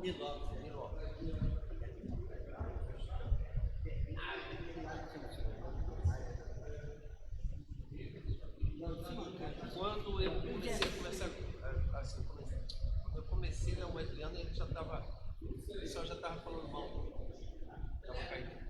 Quando eu comecei a conversar, assim, quando eu comecei a ler o Adriano, ele já estava, o pessoal já estava falando mal. Estava caindo.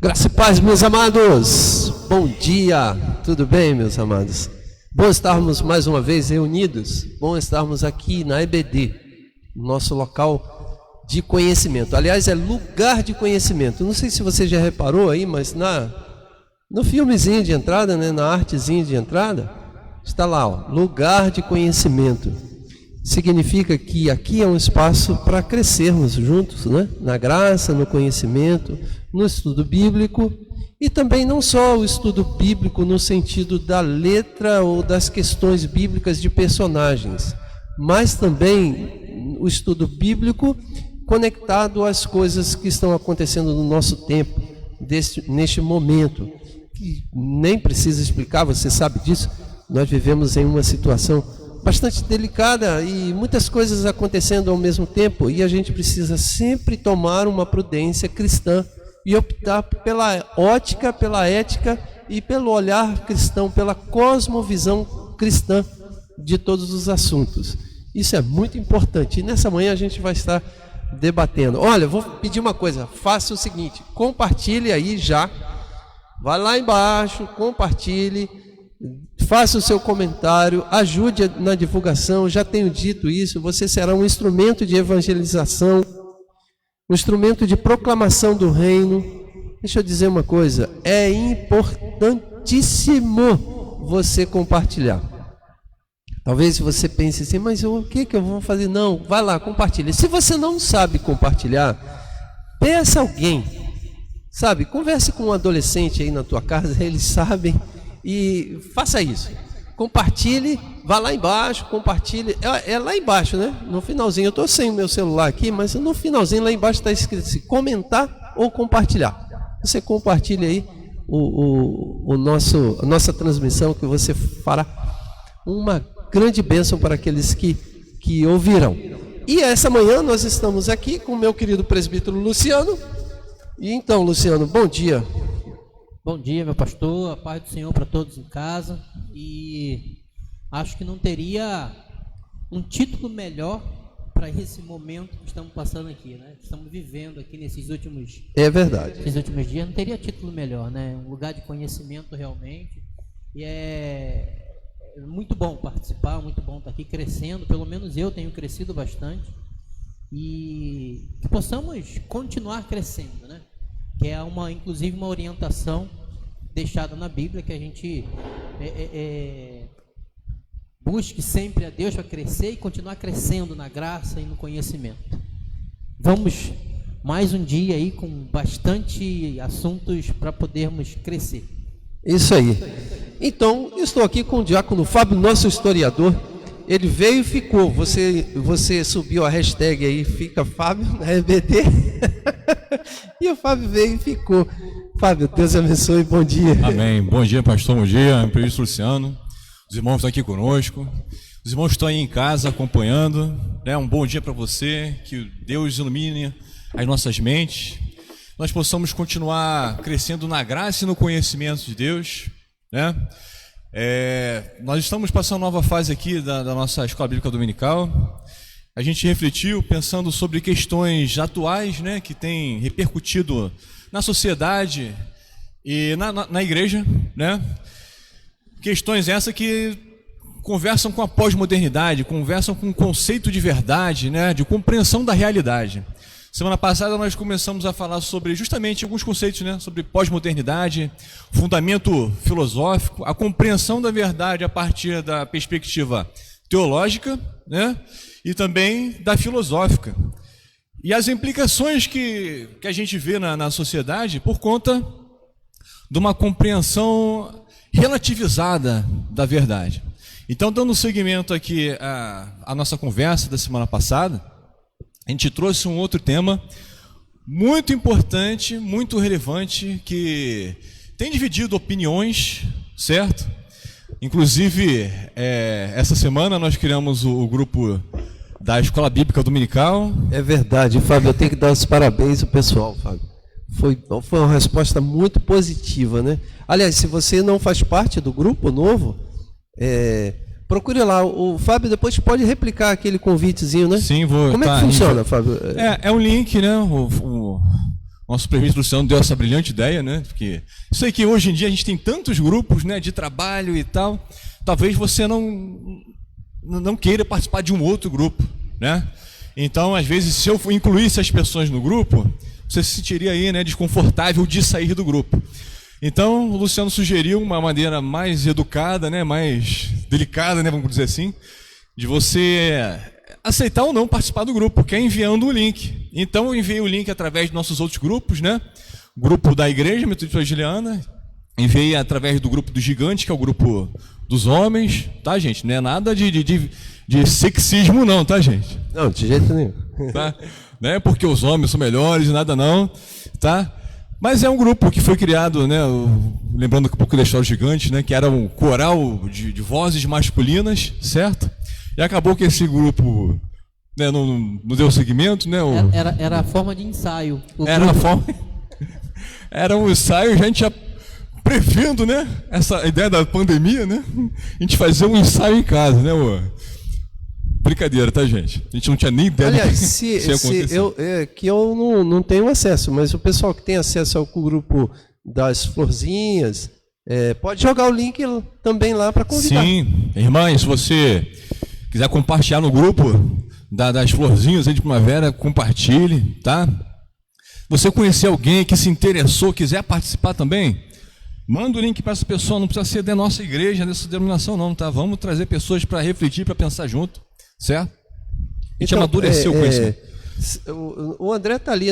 Graça e paz, meus amados. Bom dia, tudo bem, meus amados? Bom estarmos mais uma vez reunidos. Bom estarmos aqui na EBD, nosso local de conhecimento. Aliás, é lugar de conhecimento. Não sei se você já reparou aí, mas no filmezinho de entrada, né, na artezinha de entrada, está lá, ó, lugar de conhecimento. Significa que aqui é um espaço para crescermos juntos, né? Na graça, no conhecimento, no estudo bíblico, e também não só o estudo bíblico no sentido da letra ou das questões bíblicas de personagens, mas também o estudo bíblico conectado às coisas que estão acontecendo no nosso tempo, neste momento, que nem precisa explicar, você sabe disso. Nós vivemos em uma situação bastante delicada e muitas coisas acontecendo ao mesmo tempo, e a gente precisa sempre tomar uma prudência cristã e optar pela ótica, pela ética e pelo olhar cristão, pela cosmovisão cristã de todos os assuntos. Isso é muito importante, e nessa manhã a gente vai estar debatendo. Olha, vou pedir uma coisa, faça o seguinte, compartilhe aí já, vai lá embaixo, compartilhe, faça o seu comentário, ajude na divulgação. Já tenho dito isso, você será um instrumento de evangelização, um instrumento de proclamação do reino, deixa eu dizer uma coisa, é importantíssimo você compartilhar. Talvez você pense assim, mas o que eu vou fazer? Não, vai lá, compartilha. Se você não sabe compartilhar, peça alguém, sabe? Converse com um adolescente aí na tua casa, eles sabem, e faça isso. Compartilhe, vá lá embaixo, compartilhe. É lá embaixo, né? No finalzinho, eu estou sem o meu celular aqui, mas no finalzinho lá embaixo está escrito assim, comentar ou compartilhar. Você compartilha aí a nossa transmissão, que você fará uma grande bênção para aqueles que ouvirão. E essa manhã nós estamos aqui com o meu querido presbítero Luciano. E então, Luciano, bom dia. Bom dia, meu pastor, a paz do Senhor para todos em casa. E acho que não teria um título melhor para esse momento que estamos passando aqui, né? Estamos vivendo aqui nesses últimos dias, não teria título melhor, né? Um lugar de conhecimento realmente. E é muito bom participar, muito bom estar aqui crescendo, pelo menos eu tenho crescido bastante, e que possamos continuar crescendo, né? Que é inclusive uma orientação deixada na Bíblia, que a gente busque sempre a Deus para crescer e continuar crescendo na graça e no conhecimento. Vamos mais um dia aí com bastante assuntos para podermos crescer. Isso aí. Então, estou aqui com o diácono Fábio, nosso historiador. Ele veio e ficou. Você subiu a hashtag aí, fica Fábio na EBD. E o Fábio veio e ficou. Fábio, Deus abençoe, bom dia. Amém. Bom dia, pastor, bom dia, presbítero Luciano. Os irmãos estão aqui conosco. Os irmãos estão aí em casa acompanhando. Um bom dia para você, que Deus ilumine as nossas mentes. Nós possamos continuar crescendo na graça e no conhecimento de Deus, né? Nós estamos passando uma nova fase aqui da nossa Escola Bíblica Dominical. A gente refletiu pensando sobre questões atuais, né, que têm repercutido na sociedade e na igreja, né? Questões essas que conversam com a pós-modernidade, conversam com o conceito de verdade, né, de compreensão da realidade. Semana passada nós começamos a falar sobre justamente alguns conceitos, né, sobre pós-modernidade, fundamento filosófico, a compreensão da verdade a partir da perspectiva teológica, né, e também da filosófica. E as implicações que a gente vê na sociedade por conta de uma compreensão relativizada da verdade. Então, dando seguimento aqui à nossa conversa da semana passada, a gente trouxe um outro tema muito importante, muito relevante, que tem dividido opiniões, certo? Inclusive, essa semana nós criamos o grupo da Escola Bíblica Dominical. É verdade, Fábio, eu tenho que dar os parabéns ao pessoal, Fábio. Foi uma resposta muito positiva, né? Aliás, se você não faz parte do grupo novo, procure lá, o Fábio depois pode replicar aquele convitezinho, né? Sim, vou. Como é que funciona, Fábio? É um link, né? O nosso presbítero Luciano deu essa brilhante ideia, né? Porque eu sei que hoje em dia a gente tem tantos grupos, né, de trabalho e tal. Talvez você não queira participar de um outro grupo, né? Então, às vezes, se eu incluísse as pessoas no grupo, você se sentiria aí, né, desconfortável de sair do grupo. Então, o Luciano sugeriu uma maneira mais educada, né, mais delicada, né, vamos dizer assim, de você aceitar ou não participar do grupo, que é enviando o link. Então, eu enviei o link através de nossos outros grupos, né? Grupo da Igreja Metodista Presbiteriana, enviei através do grupo do Gigante, que é o grupo dos homens, tá, gente? Não é nada de sexismo não, tá, gente? Não, de jeito nenhum. Tá? Não é porque os homens são melhores, nada não, tá? Mas é um grupo que foi criado, né, lembrando um pouco da história do Gigante, né, que era um coral de vozes masculinas, certo? E acabou que esse grupo, né, não deu seguimento, né? Era a forma de ensaio. Era um ensaio, a gente já prevendo, né, essa ideia da pandemia, né? A gente fazia um ensaio em casa, né, Brincadeira, tá, gente? A gente não tinha nem ideia. Aliás, eu não tenho acesso, mas o pessoal que tem acesso ao grupo das florzinhas, pode jogar o link também lá para convidar. Sim, irmãs, se você quiser compartilhar no grupo das florzinhas aí de primavera, compartilhe, tá? você conhecer alguém que se interessou, quiser participar também, manda o link para essa pessoa. Não precisa ser da nossa igreja, dessa denominação não, tá? Vamos trazer pessoas para refletir, para pensar junto, certo? A gente amadureceu com isso. O André está ali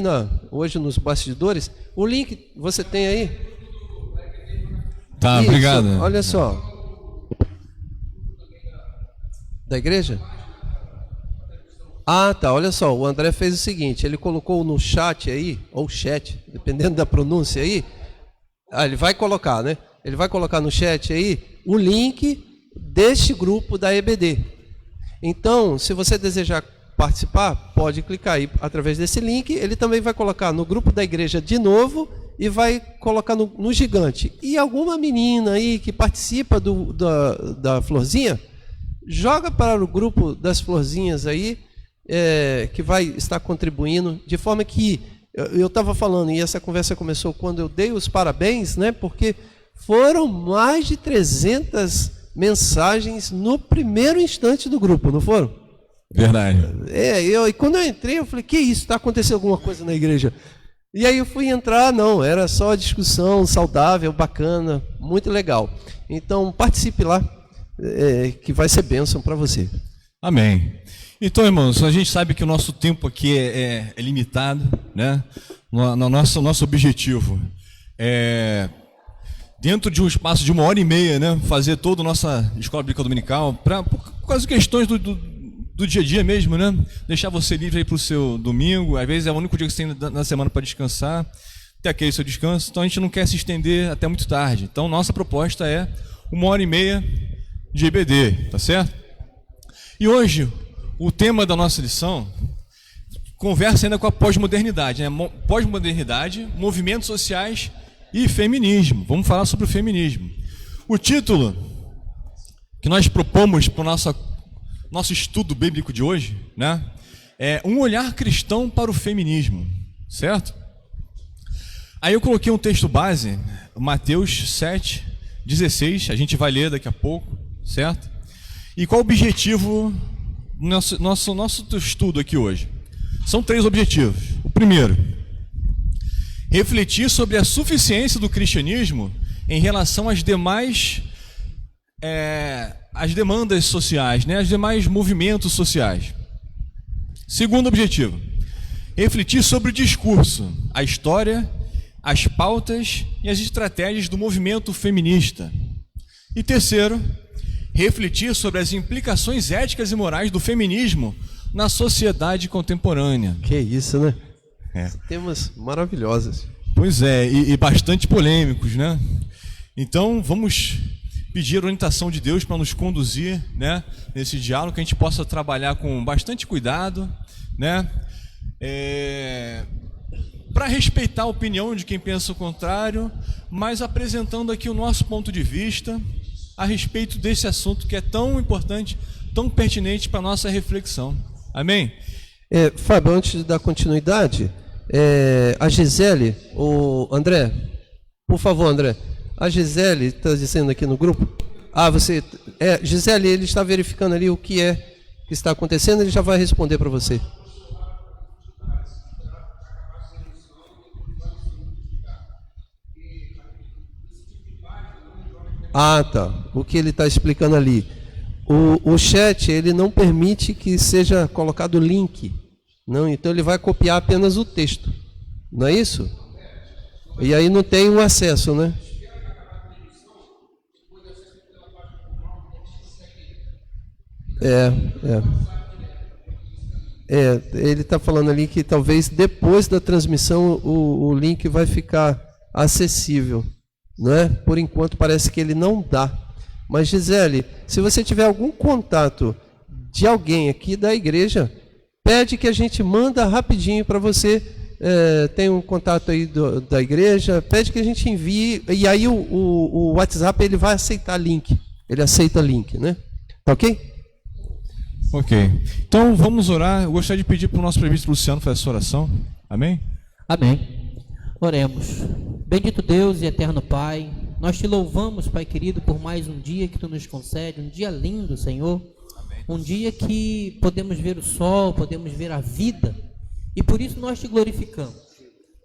hoje nos bastidores. O link você tem aí? Tá, isso, obrigado. Olha só. Da igreja? Ah, tá, olha só, o André fez o seguinte, ele colocou no chat aí, ou chat, dependendo da pronúncia aí, ele vai colocar, né? Ele vai colocar no chat aí o link deste grupo da EBD. Então, se você desejar participar, pode clicar aí através desse link. Ele também vai colocar no grupo da igreja de novo e vai colocar no gigante. E alguma menina aí que participa da Florzinha, joga para o grupo das Florzinhas aí, que vai estar contribuindo, de forma que, eu estava falando, e essa conversa começou quando eu dei os parabéns, né? Porque foram mais de 300 mensagens no primeiro instante do grupo, não foram? Verdade. E quando eu entrei, eu falei, que isso, está acontecendo alguma coisa na igreja? E aí eu fui entrar, não, era só discussão saudável, bacana, muito legal. Então participe lá, que vai ser bênção para você. Amém. Então, irmãos, a gente sabe que o nosso tempo aqui é limitado, né? Nosso objetivo é, dentro de um espaço de 1h30, né, fazer toda a nossa escola bíblica dominical, por causa de questões do dia a dia mesmo, né? Deixar você livre aí para o seu domingo. Às vezes é o único dia que você tem na semana para descansar, ter aquele seu descanso. Então a gente não quer se estender até muito tarde. Então nossa proposta é 1h30 de EBD, tá certo? E hoje o tema da nossa lição conversa ainda com a pós-modernidade, né? Pós-modernidade, movimentos sociais e feminismo. Vamos falar sobre o feminismo. O título que nós propomos para o nosso estudo bíblico de hoje, né, é Um Olhar Cristão para o Feminismo, certo? Aí eu coloquei um texto base, Mateus 7:16, a gente vai ler daqui a pouco, certo? E qual o objetivo do nosso estudo aqui hoje? São 3 objetivos. O primeiro, refletir sobre a suficiência do cristianismo em relação às demais as demandas sociais, né, os demais movimentos sociais. Segundo objetivo, refletir sobre o discurso, a história, as pautas e as estratégias do movimento feminista. E terceiro, refletir sobre as implicações éticas e morais do feminismo na sociedade contemporânea. Que isso, né? Temas maravilhosos. Pois é, e bastante polêmicos, né? Então, vamos pedir a orientação de Deus para nos conduzir, né, nesse diálogo, que a gente possa trabalhar com bastante cuidado, né, para respeitar a opinião de quem pensa o contrário, mas apresentando aqui o nosso ponto de vista a respeito desse assunto que é tão importante, tão pertinente para a nossa reflexão. Amém? Fábio, antes de dar continuidade, a Gisele, o André, por favor, André, a Gisele está dizendo aqui no grupo. Você. Gisele, ele está verificando ali o que está acontecendo, ele já vai responder para você. Tá. O que ele está explicando ali. O chat, ele não permite que seja colocado link. Não, então ele vai copiar apenas o texto. Não é isso? E aí não tem o acesso, né? Ele está falando ali que talvez depois da transmissão o link vai ficar acessível, não é? Por enquanto parece que ele não dá. Mas Gisele, se você tiver algum contato de alguém aqui da igreja, pede que a gente manda rapidinho para você. Tem um contato aí da igreja, pede que a gente envie, e aí o WhatsApp ele vai aceitar link, ele aceita link, né? Tá ok? Ok. Então vamos orar. Eu gostaria de pedir para o nosso presbítero Luciano fazer essa oração. Amém? Amém. Oremos. Bendito Deus e eterno Pai, nós te louvamos, Pai querido, por mais um dia que tu nos concede, um dia lindo, Senhor. Amém. Um dia que podemos ver o sol, podemos ver a vida, e por isso nós te glorificamos.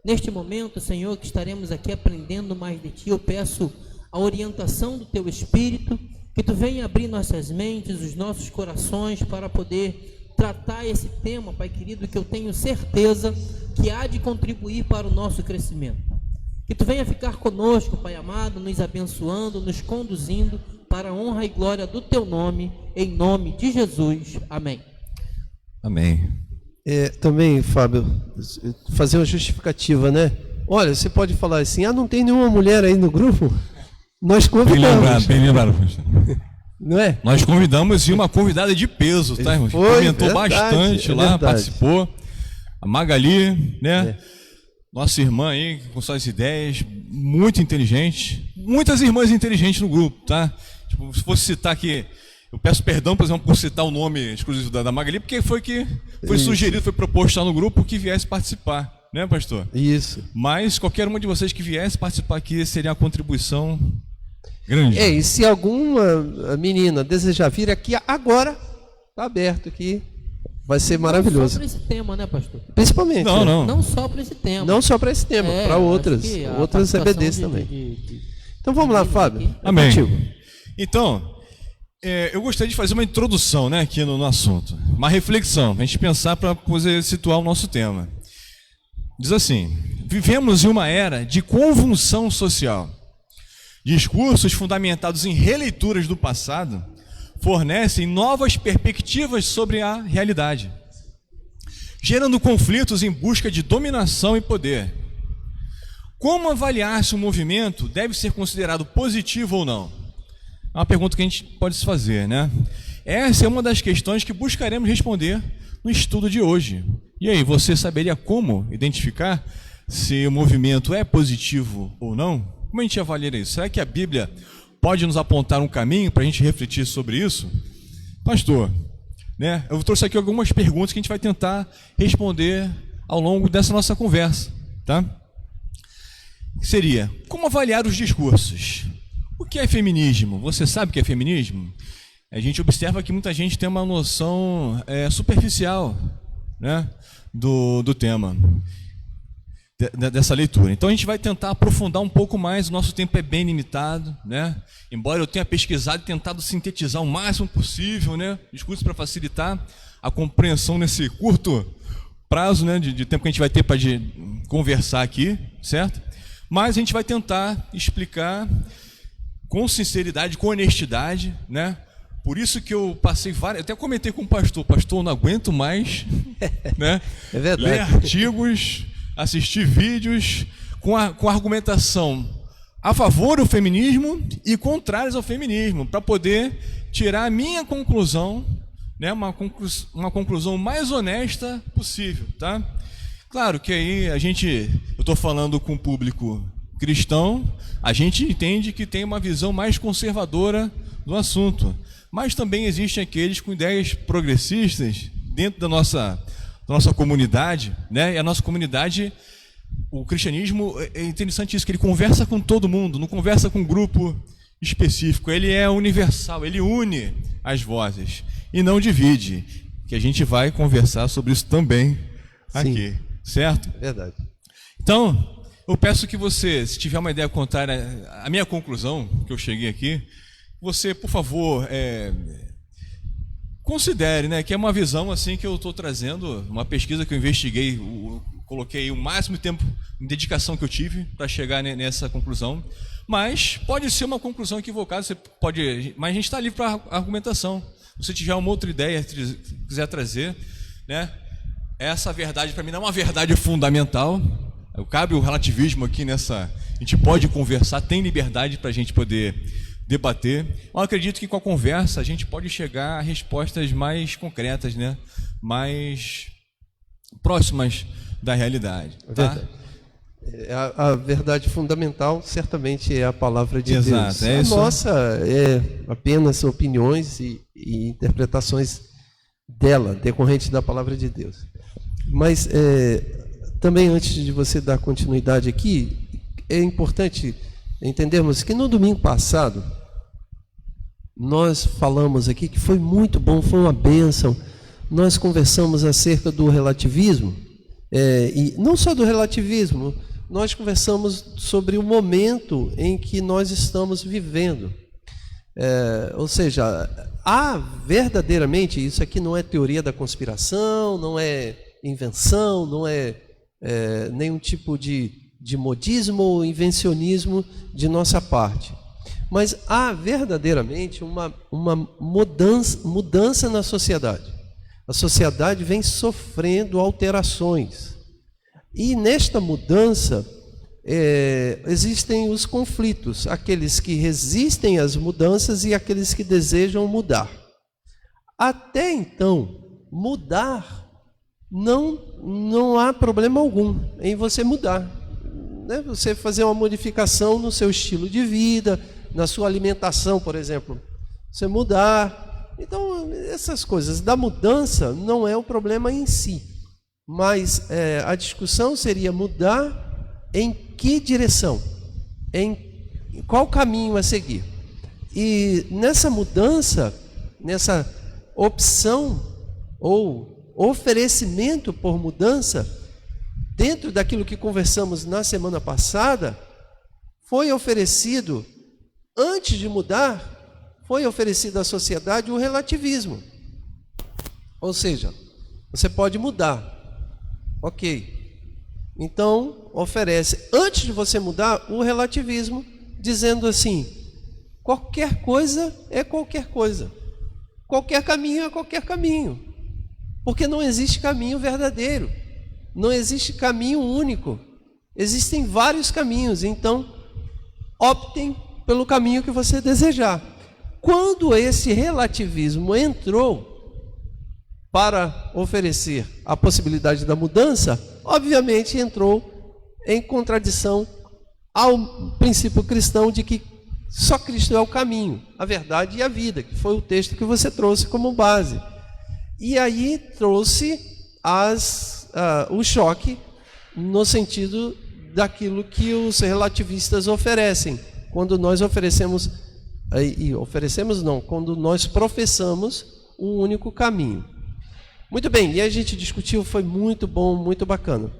Neste momento, Senhor, que estaremos aqui aprendendo mais de Ti, eu peço a orientação do Teu Espírito, que Tu venha abrir nossas mentes, os nossos corações, para poder tratar esse tema, Pai querido, que eu tenho certeza que há de contribuir para o nosso crescimento. Que Tu venha ficar conosco, Pai amado, nos abençoando, nos conduzindo para a honra e glória do Teu nome, em nome de Jesus. Amém. Amém. Também, Fábio, fazer uma justificativa, né? Olha, você pode falar assim, não tem nenhuma mulher aí no grupo? Nós convidamos. Bem lembrado. Não é? Nós convidamos e uma convidada de peso, tá, irmão? Comentou bastante lá, participou. A Magali, né? Nossa irmã aí, com suas ideias, muito inteligente. Muitas irmãs inteligentes no grupo, tá? Tipo, se fosse citar aqui, eu peço perdão, por exemplo, por citar o nome exclusivo da Magali, porque foi sugerido, foi proposto lá no grupo que viesse participar, né, pastor? Isso. Mas qualquer uma de vocês que viesse participar aqui seria uma contribuição grande. E se alguma menina desejar vir aqui agora, está aberto aqui, vai ser maravilhoso. Não só para esse tema, né, pastor? Principalmente. Não só para esse tema. Não só para esse tema, para outras EBDs também. Então vamos lá, Fábio. Amém. Então, eu gostaria de fazer uma introdução, né, aqui no assunto, uma reflexão, a gente pensar para poder situar o nosso tema. Diz assim: vivemos em uma era de convulsão social. Discursos fundamentados em releituras do passado fornecem novas perspectivas sobre a realidade, gerando conflitos em busca de dominação e poder. Como avaliar se o movimento deve ser considerado positivo ou não? É uma pergunta que a gente pode se fazer, né? Essa é uma das questões que buscaremos responder no estudo de hoje. E aí, você saberia como identificar se o movimento é positivo ou não? Como a gente avalia isso? Será que a Bíblia pode nos apontar um caminho para a gente refletir sobre isso? Pastor, né? Eu trouxe aqui algumas perguntas que a gente vai tentar responder ao longo dessa nossa conversa, tá? Seria: como avaliar os discursos? O que é feminismo? Você sabe o que é feminismo? A gente observa que muita gente tem uma noção superficial, né, do tema, dessa leitura. Então a gente vai tentar aprofundar um pouco mais, o nosso tempo é bem limitado, né? Embora eu tenha pesquisado e tentado sintetizar o máximo possível, né, discursos para facilitar a compreensão nesse curto prazo, né, de tempo que a gente vai ter para conversar aqui, certo? Mas a gente vai tentar explicar com sinceridade, com honestidade, né? Por isso que eu passei várias... Até comentei com o pastor, eu não aguento mais, né? É verdade. Ler artigos, assistir vídeos com argumentação a favor do feminismo e contrários ao feminismo, para poder tirar a minha conclusão, né? Uma conclusão mais honesta possível, tá? Claro que aí eu estou falando com o público cristão, a gente entende que tem uma visão mais conservadora do assunto, mas também existem aqueles com ideias progressistas dentro da nossa comunidade, né? E a nossa comunidade, o cristianismo, é interessante isso, que ele conversa com todo mundo, não conversa com um grupo específico, ele é universal, ele une as vozes e não divide, que a gente vai conversar sobre isso também aqui, certo? Verdade. Então, eu peço que você, se tiver uma ideia contrária à minha conclusão, que eu cheguei aqui, você, por favor, considere, né, que é uma visão assim que eu estou trazendo, uma pesquisa que eu investiguei, coloquei o máximo de tempo de dedicação que eu tive para chegar nessa conclusão, mas pode ser uma conclusão equivocada, mas a gente está livre para argumentação. Se você tiver uma outra ideia, quiser trazer, né, essa verdade para mim não é uma verdade fundamental. Cabe o relativismo aqui nessa... A gente pode conversar, tem liberdade para a gente poder debater. Eu acredito que com a conversa a gente pode chegar a respostas mais concretas, né? Mais próximas da realidade. Tá? A verdade fundamental certamente é a palavra de Exato, Deus. A nossa é apenas opiniões e interpretações dela, decorrentes da palavra de Deus. Mas... também, antes de você dar continuidade aqui, é importante entendermos que no domingo passado, nós falamos aqui que foi muito bom, foi uma bênção. Nós conversamos acerca do relativismo E não só do relativismo, nós conversamos sobre o momento em que nós estamos vivendo. Ou seja, há verdadeiramente, isso aqui não é teoria da conspiração, não é invenção, não é nenhum tipo de modismo ou invencionismo de nossa parte. Mas há verdadeiramente uma mudança na sociedade. A sociedade vem sofrendo alterações. E nesta mudança existem os conflitos, aqueles que resistem às mudanças e aqueles que desejam mudar. Até então, mudar, não há problema algum em você mudar. Né? Você fazer uma modificação no seu estilo de vida, na sua alimentação, por exemplo. Você mudar. Então, essas coisas da mudança não é o problema em si. Mas a discussão seria mudar em que direção? Em qual caminho a seguir? E nessa mudança, nessa opção ou oferecimento por mudança, dentro daquilo que conversamos na semana passada, foi oferecido, antes de mudar, foi oferecido à sociedade o relativismo. Ou seja, você pode mudar. Ok. Então, oferece, antes de você mudar, o relativismo, dizendo assim, qualquer coisa é qualquer coisa. Qualquer caminho é qualquer caminho. Porque não existe caminho verdadeiro. Não existe caminho único. Existem vários caminhos. Então, optem pelo caminho que você desejar. Quando esse relativismo entrou para oferecer a possibilidade da mudança, obviamente entrou em contradição ao princípio cristão de que só Cristo é o caminho, a verdade e a vida, que foi o texto que você trouxe como base. E aí trouxe o choque no sentido daquilo que os relativistas oferecem. Quando nós quando nós professamos um único caminho. Muito bem, e a gente discutiu, foi muito bom, muito bacana.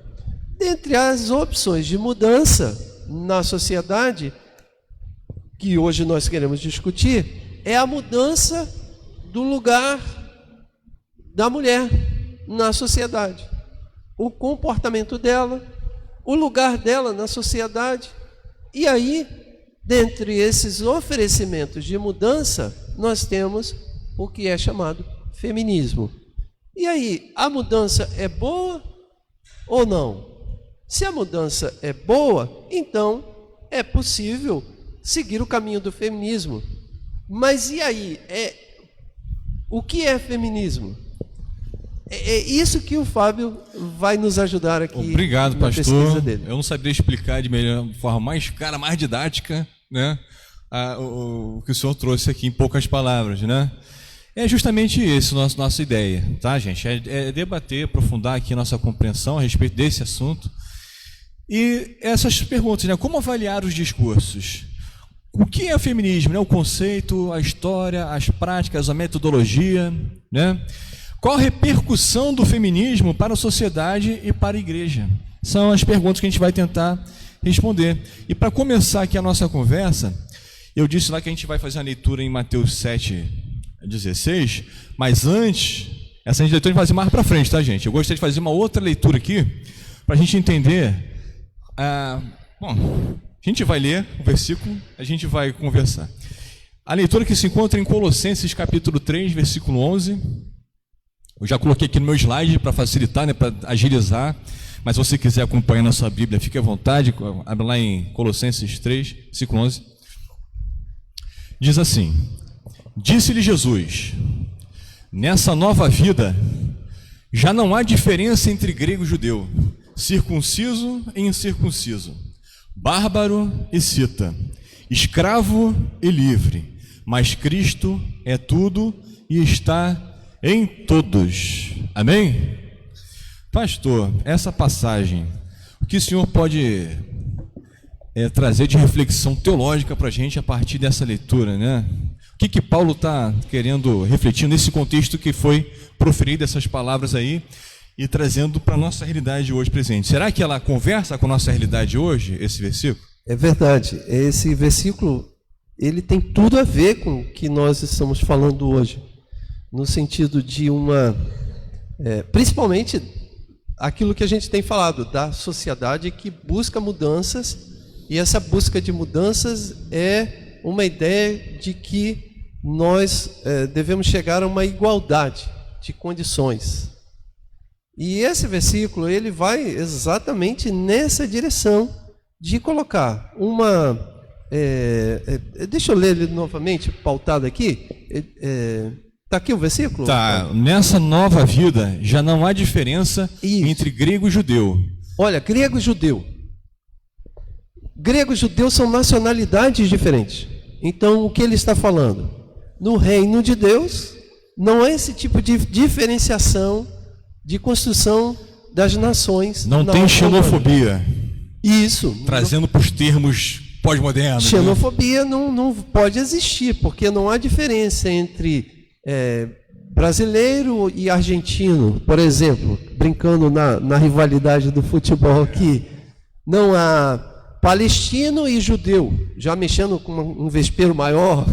Dentre as opções de mudança na sociedade, que hoje nós queremos discutir, é a mudança do lugar da mulher na sociedade. O comportamento dela, o lugar dela na sociedade. E aí, dentre esses oferecimentos de mudança, nós temos o que é chamado feminismo. E aí, a mudança é boa ou não? Se a mudança é boa, então é possível seguir o caminho do feminismo. Mas e aí? O que é feminismo? É isso que o Fábio vai nos ajudar aqui. Obrigado, na pastor. pesquisa dele. Eu não sabia explicar de forma mais clara, mais didática, né, o que o senhor trouxe aqui em poucas palavras, né? É justamente isso nossa ideia, tá, gente? É debater, aprofundar aqui nossa compreensão a respeito desse assunto. E essas perguntas, né? Como avaliar os discursos? O que é o feminismo, né? O conceito, a história, as práticas, a metodologia, né? Qual a repercussão do feminismo para a sociedade e para a igreja? São as perguntas que a gente vai tentar responder. E para começar aqui a nossa conversa, eu disse lá que a gente vai fazer a leitura em Mateus 7:16, mas antes, essa leitura a gente vai fazer mais para frente, tá, gente? Eu gostaria de fazer uma outra leitura aqui, para a gente entender. Bom, a gente vai ler o versículo, a gente vai conversar. A leitura que se encontra em Colossenses capítulo 3, versículo 11. Eu já coloquei aqui no meu slide para facilitar, né, para agilizar, mas se você quiser acompanhar na sua Bíblia, fique à vontade, abre lá em Colossenses 3, versículo 11. Diz assim: Disse-lhe Jesus: Nessa nova vida já não há diferença entre grego e judeu, circunciso e incircunciso, bárbaro e cita, escravo e livre, mas Cristo é tudo e está em todos. Amém? Pastor, essa passagem, o que o senhor pode trazer de reflexão teológica para a gente a partir dessa leitura, né? O que Paulo está querendo refletir nesse contexto que foi proferido essas palavras aí? e trazendo para a nossa realidade hoje presente. Será que ela conversa com a nossa realidade hoje, esse versículo? É verdade. Esse versículo, ele tem tudo a ver com o que nós estamos falando hoje, no sentido de principalmente aquilo que a gente tem falado, da sociedade que busca mudanças, e essa busca de mudanças é uma ideia de que nós devemos chegar a uma igualdade de condições. E esse versículo, ele vai exatamente nessa direção de colocar deixa eu ler ele novamente, pautado aqui. Está aqui o versículo? Tá, nessa nova vida já não há diferença entre grego e judeu. Olha, grego e judeu. Grego e judeu são nacionalidades diferentes. Então, o que ele está falando? No reino de Deus, não há esse tipo de diferenciação de construção das nações. Não tem xenofobia. Isso. Trazendo para os termos pós-modernos. Xenofobia não pode existir, porque não há diferença entre brasileiro e argentino, por exemplo, brincando na rivalidade do futebol aqui. Não há palestino e judeu, já mexendo com um vespeiro maior.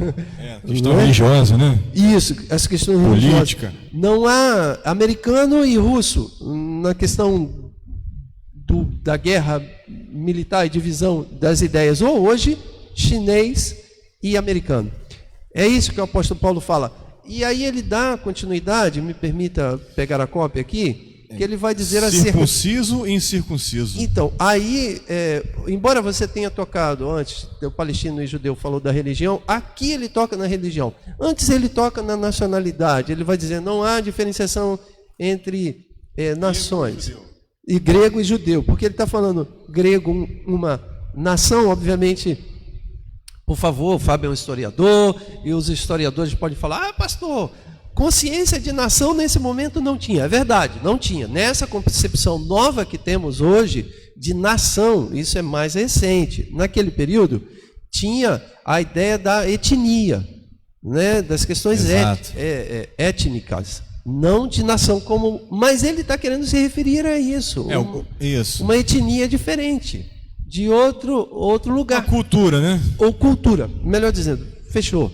Questão religiosa, né? Isso, essa questão política. Religiosa. Não há americano e russo na questão da guerra militar e divisão das ideias, ou hoje, chinês e americano. É isso que o apóstolo Paulo fala. E aí ele dá continuidade, me permita pegar a cópia aqui, que ele vai dizer assim: circunciso e incircunciso. Então, aí, embora você tenha tocado antes, o palestino e judeu falou da religião, aqui ele toca na religião. Antes ele toca na nacionalidade, ele vai dizer, não há diferenciação entre nações. E grego e judeu, porque ele está falando grego, uma nação, obviamente. Por favor, o Fábio é um historiador, e os historiadores podem falar, pastor, consciência de nação nesse momento não tinha. É verdade, não tinha. Nessa concepção nova que temos hoje de nação, isso é mais recente. Naquele período, tinha a ideia da etnia, né, das questões étnicas, não de nação como... Mas ele está querendo se referir a isso. Isso. Uma etnia diferente, de outro lugar. A cultura, né? Ou cultura, melhor dizendo, fechou.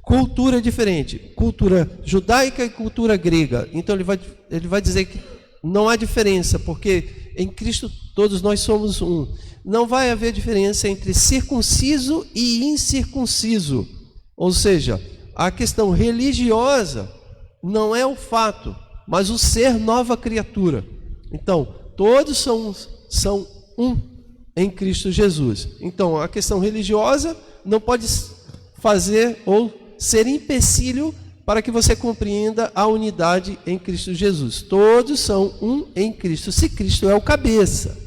Cultura diferente, cultura judaica e cultura grega. Então ele vai dizer que não há diferença, porque em Cristo todos nós somos um. Não vai haver diferença entre circunciso e incircunciso. Ou seja, a questão religiosa não é o fato, mas o ser nova criatura. Então, todos são um em Cristo Jesus. Então, a questão religiosa não pode fazer ou ser empecilho para que você compreenda a unidade em Cristo Jesus. Todos são um em Cristo, se Cristo é o cabeça.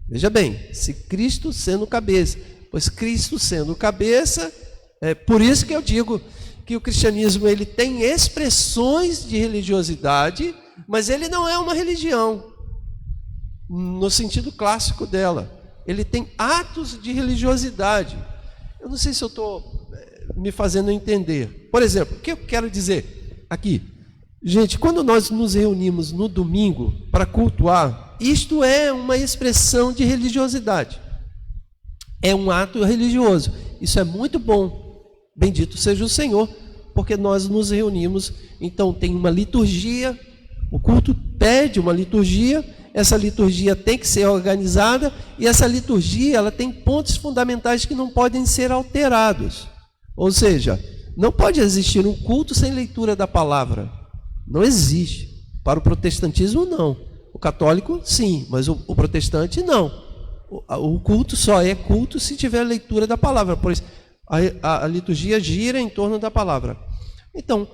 Veja bem, se Cristo sendo o cabeça, pois Cristo sendo o cabeça, é por isso que eu digo que o cristianismo ele tem expressões de religiosidade, mas ele não é uma religião, no sentido clássico dela. Ele tem atos de religiosidade. Eu não sei se eu estou me fazendo entender. Por exemplo, o que eu quero dizer aqui? Gente, quando nós nos reunimos no domingo para cultuar, isto é uma expressão de religiosidade. É um ato religioso. Isso é muito bom. Bendito seja o Senhor, porque nós nos reunimos. Então tem uma liturgia, o culto pede uma liturgia, essa liturgia tem que ser organizada, e essa liturgia ela tem pontos fundamentais que não podem ser alterados. Ou seja, não pode existir um culto sem leitura da palavra. Não existe. Para o protestantismo, não. O católico, sim, mas o protestante, não. O culto só é culto se tiver leitura da palavra, pois a liturgia gira em torno da palavra. Então,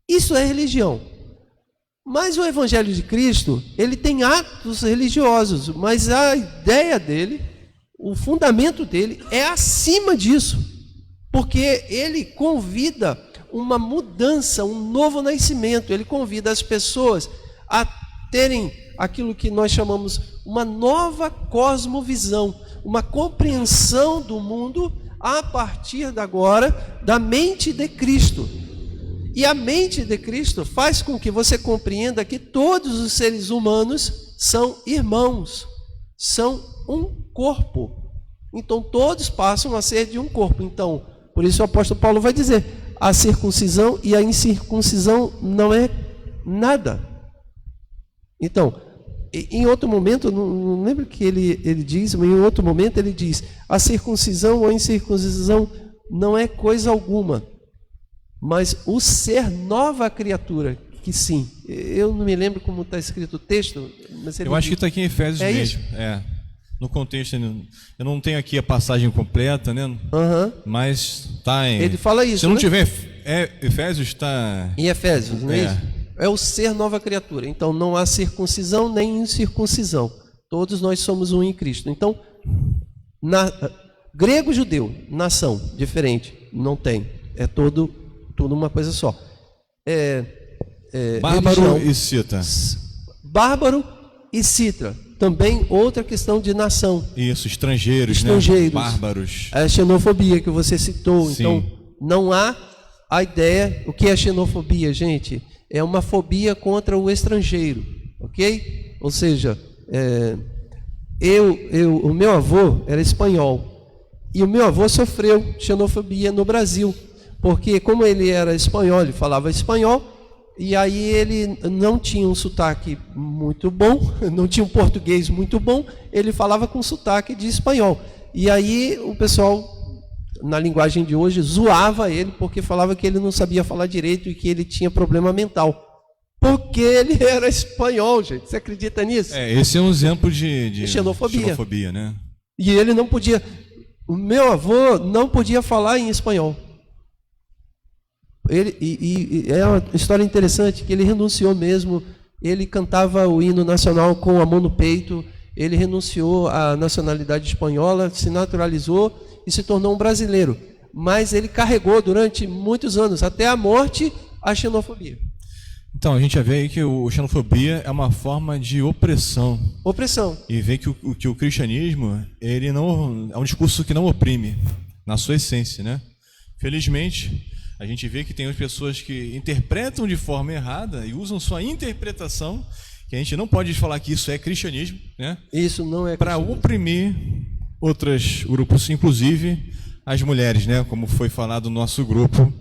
isso é religião. Mas o Evangelho de Cristo, ele tem atos religiosos, mas a ideia dele, o fundamento dele é acima disso. Porque ele convida uma mudança, um novo nascimento. Ele convida as pessoas a terem aquilo que nós chamamos uma nova cosmovisão, uma compreensão do mundo a partir de agora da mente de Cristo. E a mente de Cristo faz com que você compreenda que todos os seres humanos são irmãos, são um corpo. Então todos passam a ser de um corpo. Então, por isso o apóstolo Paulo vai dizer, a circuncisão e a incircuncisão não é nada. Então, em outro momento, não lembro que ele diz, mas em outro momento ele diz, a circuncisão ou a incircuncisão não é coisa alguma, mas o ser nova criatura, que sim. Eu não me lembro como está escrito o texto, mas eu acho que está aqui em Efésios mesmo. No contexto, eu não tenho aqui a passagem completa, né? Mas está em... Ele fala isso, se não né? tiver Efésios, está... Em Efésios, não é isso? É o ser nova criatura. Então não há circuncisão nem incircuncisão. Todos nós somos um em Cristo. Então, grego e judeu, nação, diferente, não tem. É tudo uma coisa só. Bárbaro religião. e cita. Bárbaro e citra. Também outra questão de nação. Isso, estrangeiros, né? Bárbaros. A xenofobia que você citou. Sim. Então, não há a ideia... O que é xenofobia, gente? É uma fobia contra o estrangeiro, ok? Ou seja, o meu avô era espanhol e o meu avô sofreu xenofobia no Brasil, porque como ele era espanhol, ele falava espanhol e aí ele não tinha um sotaque muito bom, não tinha um português muito bom, ele falava com sotaque de espanhol. E aí o pessoal, na linguagem de hoje, zoava ele porque falava que ele não sabia falar direito e que ele tinha problema mental. Porque ele era espanhol, gente. Você acredita nisso? Esse é um exemplo de xenofobia, né? E ele não podia... O meu avô não podia falar em espanhol. É uma história interessante que ele renunciou mesmo. Ele cantava o hino nacional com a mão no peito. Ele renunciou à nacionalidade espanhola, se naturalizou e se tornou um brasileiro. Mas ele carregou durante muitos anos, até a morte, a xenofobia. Então, a gente já vê aí que a xenofobia é uma forma de opressão. Opressão. E vê que o cristianismo, ele não é um discurso que não oprime, na sua essência, né? Felizmente, a gente vê que tem as pessoas que interpretam de forma errada e usam sua interpretação, que a gente não pode falar que isso é cristianismo, né? Isso não é para oprimir outros grupos, inclusive as mulheres, né? Como foi falado no nosso grupo,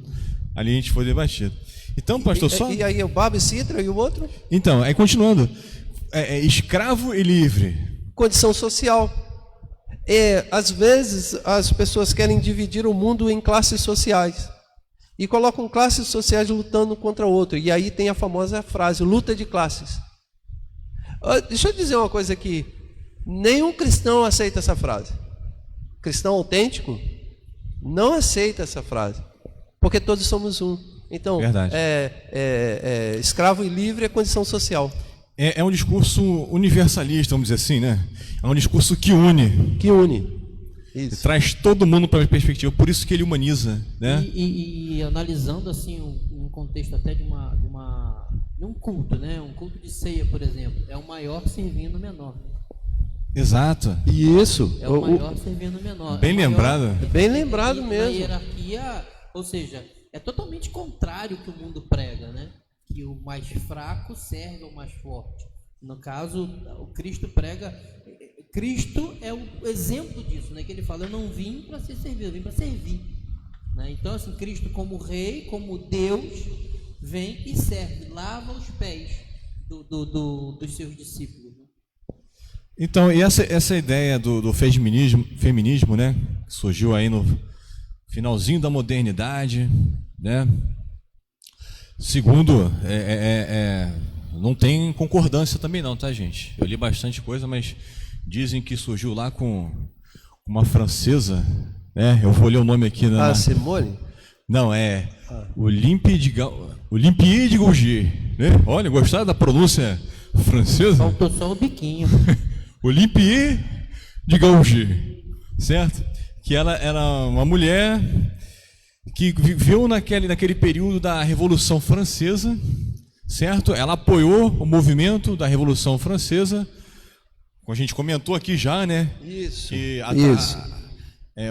ali a gente foi debatido. Então, pastor, só... E aí o Bárbaro e Citra e o outro? Então, aí continuando. Escravo e livre. Condição social. Às vezes, as pessoas querem dividir o mundo em classes sociais. E colocam classes sociais lutando contra outra. E aí tem a famosa frase, luta de classes. Deixa eu dizer uma coisa aqui. Nenhum cristão aceita essa frase. Cristão autêntico não aceita essa frase. Porque todos somos um. Então, escravo e livre é condição social. É um discurso universalista, vamos dizer assim, né? É um discurso que une. Que une. Isso. Traz todo mundo para a perspectiva, por isso que ele humaniza, né? E analisando assim um contexto até de um culto, né? Um culto de ceia, por exemplo, é o maior servindo o menor. Exato. Isso. É o maior servindo o menor. Bem lembrado. Bem lembrado mesmo. Na hierarquia, ou seja, é totalmente contrário ao que o mundo prega, né? Que o mais fraco serve ao mais forte. No caso, o Cristo prega... Cristo é o exemplo disso, né? Que ele fala, eu não vim para ser servido, eu vim para servir. Né? Então, assim, Cristo como rei, como Deus, vem e serve, lava os pés dos seus discípulos. Né? Então, e essa ideia do feminismo, né? Que surgiu aí no finalzinho da modernidade, né? Segundo, não tem concordância também não, tá, gente? Eu li bastante coisa, mas dizem que surgiu lá com uma francesa, né? Eu vou ler o nome aqui. Simone? Não, Olympie de Gouges, né? Olha, gostaram da pronúncia francesa? Faltou só o biquinho. Olympie de Gouges, certo? Que ela era uma mulher que viveu naquele período da Revolução Francesa, certo? Ela apoiou o movimento da Revolução Francesa, como a gente comentou aqui já, né? Isso. Que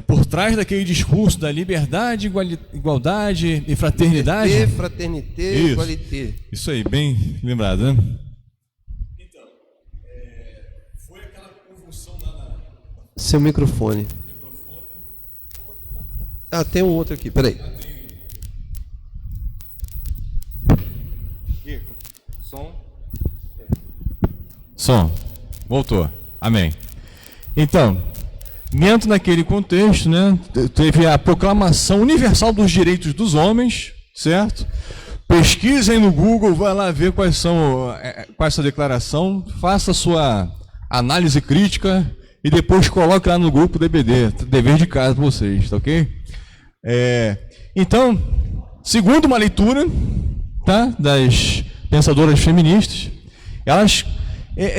por trás daquele discurso da liberdade, igualdade e fraternidade. Fraternité, Isso. igualité. Isso aí, bem lembrado, né? Então, foi aquela convulsão lá Seu microfone. Ah, tem um outro aqui, peraí. Som. Voltou. Amém. Então, dentro daquele contexto, né, teve a Proclamação Universal dos Direitos dos Homens, certo? Pesquisem no Google, vai lá ver qual é essa declaração, faça a sua análise crítica e depois coloque lá no grupo DBD, dever de casa para vocês, tá ok? Então, segundo uma leitura, tá, das pensadoras feministas, elas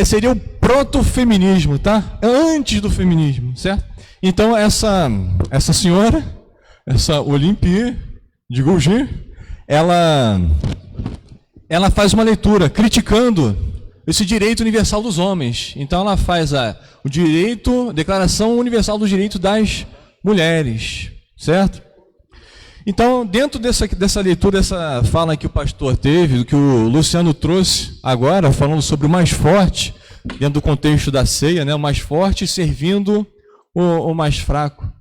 seria o proto-feminismo, tá? Antes do feminismo, certo? Então, essa senhora, essa Olympie de Gouges, ela faz uma leitura criticando esse direito universal dos homens. Então, ela faz a Declaração Universal dos Direitos das Mulheres, certo? Então, dentro dessa leitura, dessa fala que o pastor teve, do que o Luciano trouxe agora, falando sobre o mais forte, dentro do contexto da ceia, né, o mais forte servindo o mais fraco,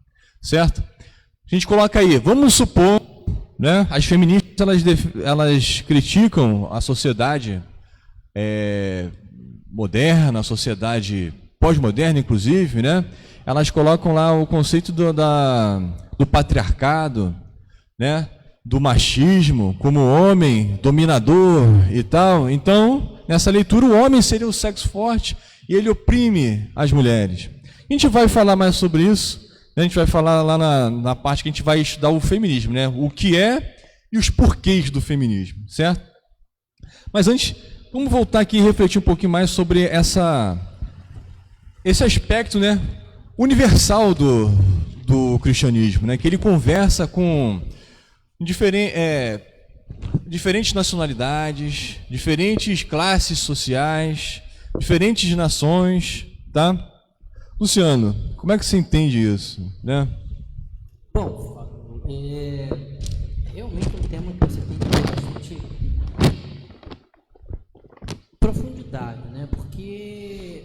certo? A gente coloca aí, vamos supor, né, as feministas elas criticam a sociedade moderna, a sociedade pós-moderna, inclusive, né? Elas colocam lá o conceito do patriarcado, né, do machismo, como homem dominador e tal. Então, nessa leitura, o homem seria o sexo forte e ele oprime as mulheres. A gente vai falar mais sobre isso, né? A gente vai falar lá na parte que a gente vai estudar o feminismo, né? O que é e os porquês do feminismo, certo? Mas antes, vamos voltar aqui e refletir um pouquinho mais sobre esse aspecto, né, universal do cristianismo, né? Que ele conversa com diferentes nacionalidades, diferentes classes sociais, diferentes nações, tá? Luciano, como é que você entende isso, né? Bom, realmente um tema que você tem que ter bastante profundidade, né? Porque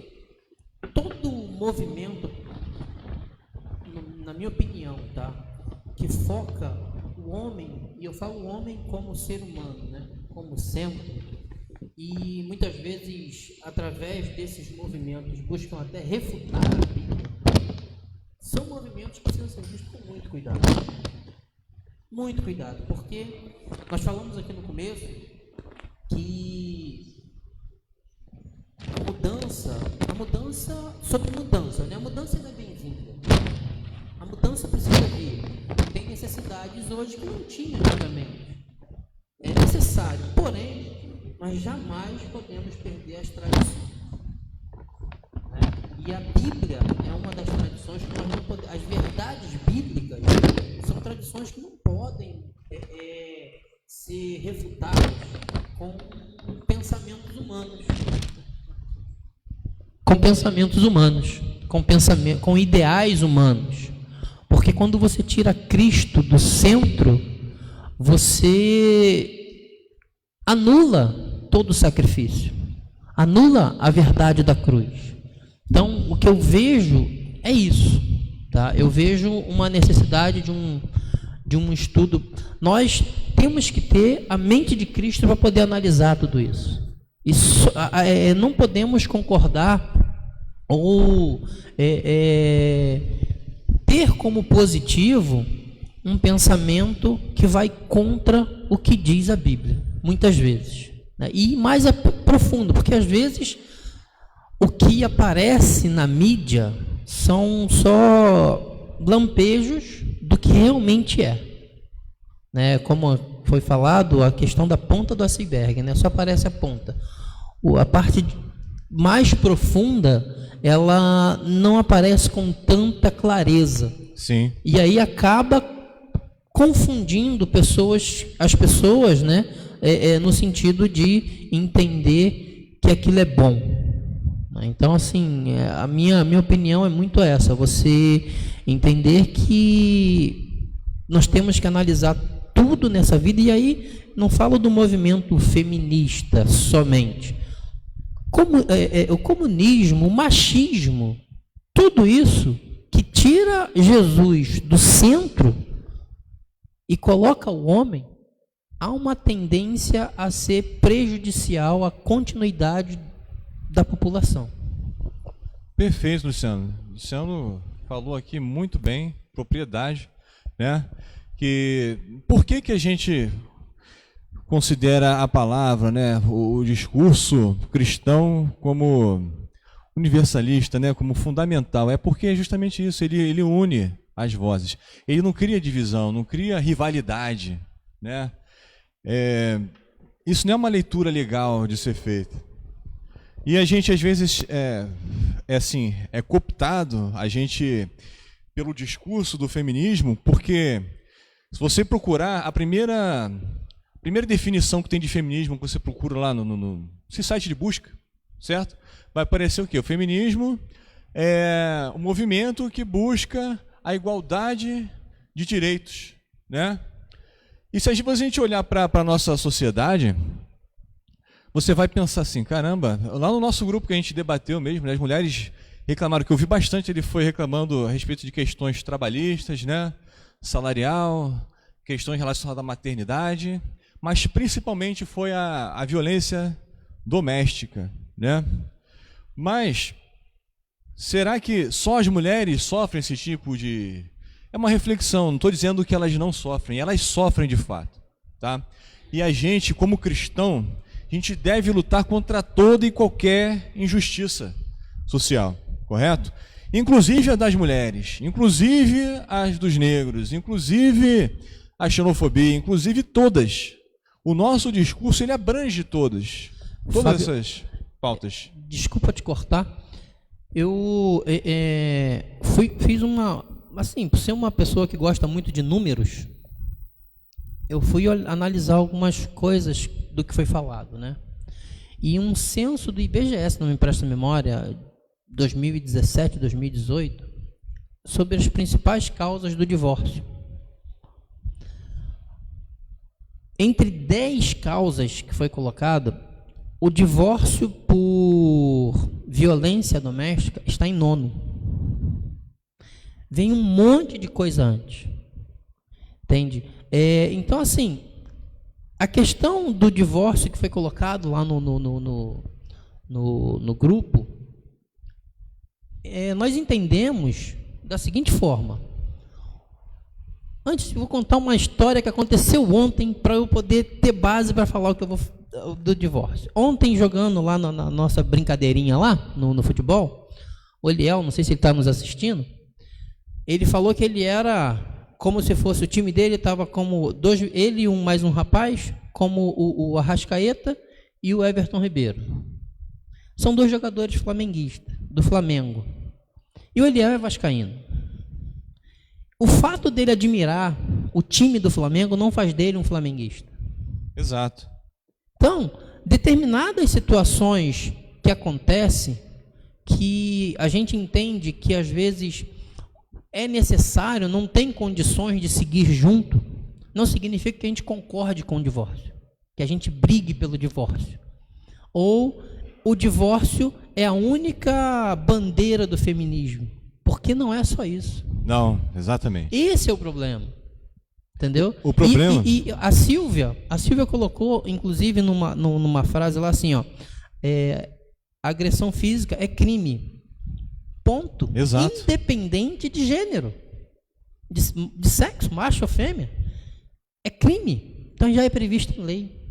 todo movimento, na minha opinião, tá, que foca o homem, e eu falo o homem como ser humano, né, como centro, e muitas vezes, através desses movimentos, buscam até refutar a Bíblia, são movimentos que precisam ser vistos com muito cuidado. Muito cuidado, porque nós falamos aqui no começo que a mudança, né? A mudança ainda é bem-vinda. A mudança precisa vir. Tem necessidades hoje que não tinha antigamente. É necessário, porém, nós jamais podemos perder as tradições. Né? E a Bíblia é uma das tradições que nós não podemos. As verdades bíblicas são tradições que não podem ser refutadas com pensamentos humanos. Com ideais humanos. Porque quando você tira Cristo do centro, você anula todo o sacrifício, anula a verdade da cruz. Então, o que eu vejo é isso, tá? Eu vejo uma necessidade de um estudo. Nós temos que ter a mente de Cristo para poder analisar tudo isso. Não podemos concordar ou ter como positivo um pensamento que vai contra o que diz a Bíblia, muitas vezes, né? E mais profundo, porque às vezes o que aparece na mídia são só lampejos do que realmente é, né? Como foi falado, a questão da ponta do iceberg, né? Só aparece a ponta. A parte mais profunda, ela não aparece com tanta clareza. Sim. E aí acaba confundindo as pessoas, né? No sentido de entender que aquilo é bom. Então, assim, a minha opinião é muito essa. Você Entender que nós temos que analisar tudo nessa vida, e aí não falo do movimento feminista somente. O comunismo, o machismo, tudo isso que tira Jesus do centro e coloca o homem, há uma tendência a ser prejudicial à continuidade da população. Perfeito, Luciano. Luciano falou aqui muito bem, propriedade, né? Por que a gente considera a palavra, né, o discurso cristão como universalista, né, como fundamental? É porque é justamente isso, ele une as vozes. Ele não cria divisão, não cria rivalidade, né? Isso não é uma leitura legal de ser feita. E a gente, às vezes, é cooptado, a gente, pelo discurso do feminismo, porque se você procurar, a primeira definição que tem de feminismo, que você procura lá nesse site de busca, certo? Vai aparecer o quê? O feminismo é um movimento que busca a igualdade de direitos, né? E se a gente olhar para a nossa sociedade, você vai pensar assim, caramba, lá no nosso grupo que a gente debateu mesmo, né, as mulheres reclamaram, que eu vi bastante, ele foi reclamando a respeito de questões trabalhistas, né, salarial, questões relacionadas à maternidade, mas principalmente foi a violência doméstica, né? Mas será que só as mulheres sofrem esse tipo de... É uma reflexão, não estou dizendo que elas não sofrem, elas sofrem de fato, tá? E a gente, como cristão, a gente deve lutar contra toda e qualquer injustiça social, correto? Inclusive a das mulheres, inclusive as dos negros, inclusive a xenofobia, inclusive todas. O nosso discurso, ele abrange todas Fábio, essas pautas. Desculpa te cortar. Eu fiz uma... Assim, por ser uma pessoa que gosta muito de números, eu fui analisar algumas coisas do que foi falado, né? E um censo do IBGE, se não me empresta a memória, 2017, 2018, sobre as principais causas do divórcio. Entre 10 causas que foi colocado, o divórcio por violência doméstica está em 9º. Vem um monte de coisa antes. Entende? Então, assim, a questão do divórcio que foi colocado lá no grupo, nós entendemos da seguinte forma. Antes, eu vou contar uma história que aconteceu ontem para eu poder ter base para falar o que eu vou do divórcio. Ontem, jogando lá na nossa brincadeirinha lá, no futebol, o Eliel, não sei se ele está nos assistindo, ele falou que ele era como se fosse o time dele, estava como ele e mais um rapaz, como o Arrascaeta e o Everton Ribeiro. São 2 jogadores flamenguistas, do Flamengo. E o Eliel é vascaíno. O fato dele admirar o time do Flamengo não faz dele um flamenguista. Exato. Então, determinadas situações que acontecem, que a gente entende que às vezes é necessário, não tem condições de seguir junto, não significa que a gente concorde com o divórcio, que a gente brigue pelo divórcio. Ou o divórcio é a única bandeira do feminismo, porque não é só isso. Não, exatamente. Esse é o problema, entendeu? O problema... E a Silvia colocou, inclusive, numa frase lá assim, ó, agressão física é crime. Ponto. Exato. Independente de gênero, de sexo, macho ou fêmea, é crime. Então já é previsto em lei.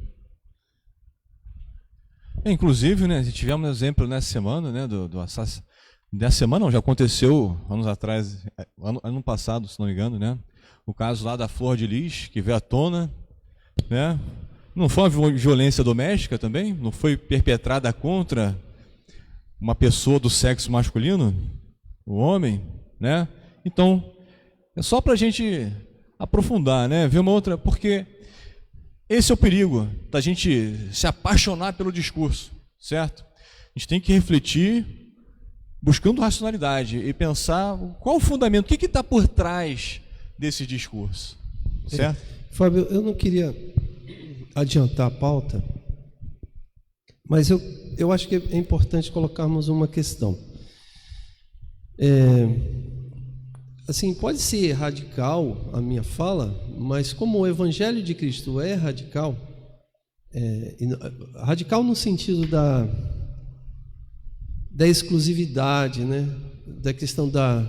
Inclusive, né, tivemos um exemplo nessa semana, né, do assassinato. Nessa semana, não, já aconteceu anos atrás, ano passado, se não me engano, né? O caso lá da Flor de Lis, que veio à tona, né? Não foi uma violência doméstica também? Não foi perpetrada contra uma pessoa do sexo masculino? O homem, né? Então, é só para a gente aprofundar, né? Ver uma outra, porque esse é o perigo da gente se apaixonar pelo discurso, certo? A gente tem que refletir buscando racionalidade e pensar qual o fundamento, o que está por trás desse discurso, certo? Fábio, eu não queria adiantar a pauta, mas eu acho que é importante colocarmos uma questão. Assim, pode ser radical a minha fala, mas como o Evangelho de Cristo é radical, radical no sentido da exclusividade, né? Da questão da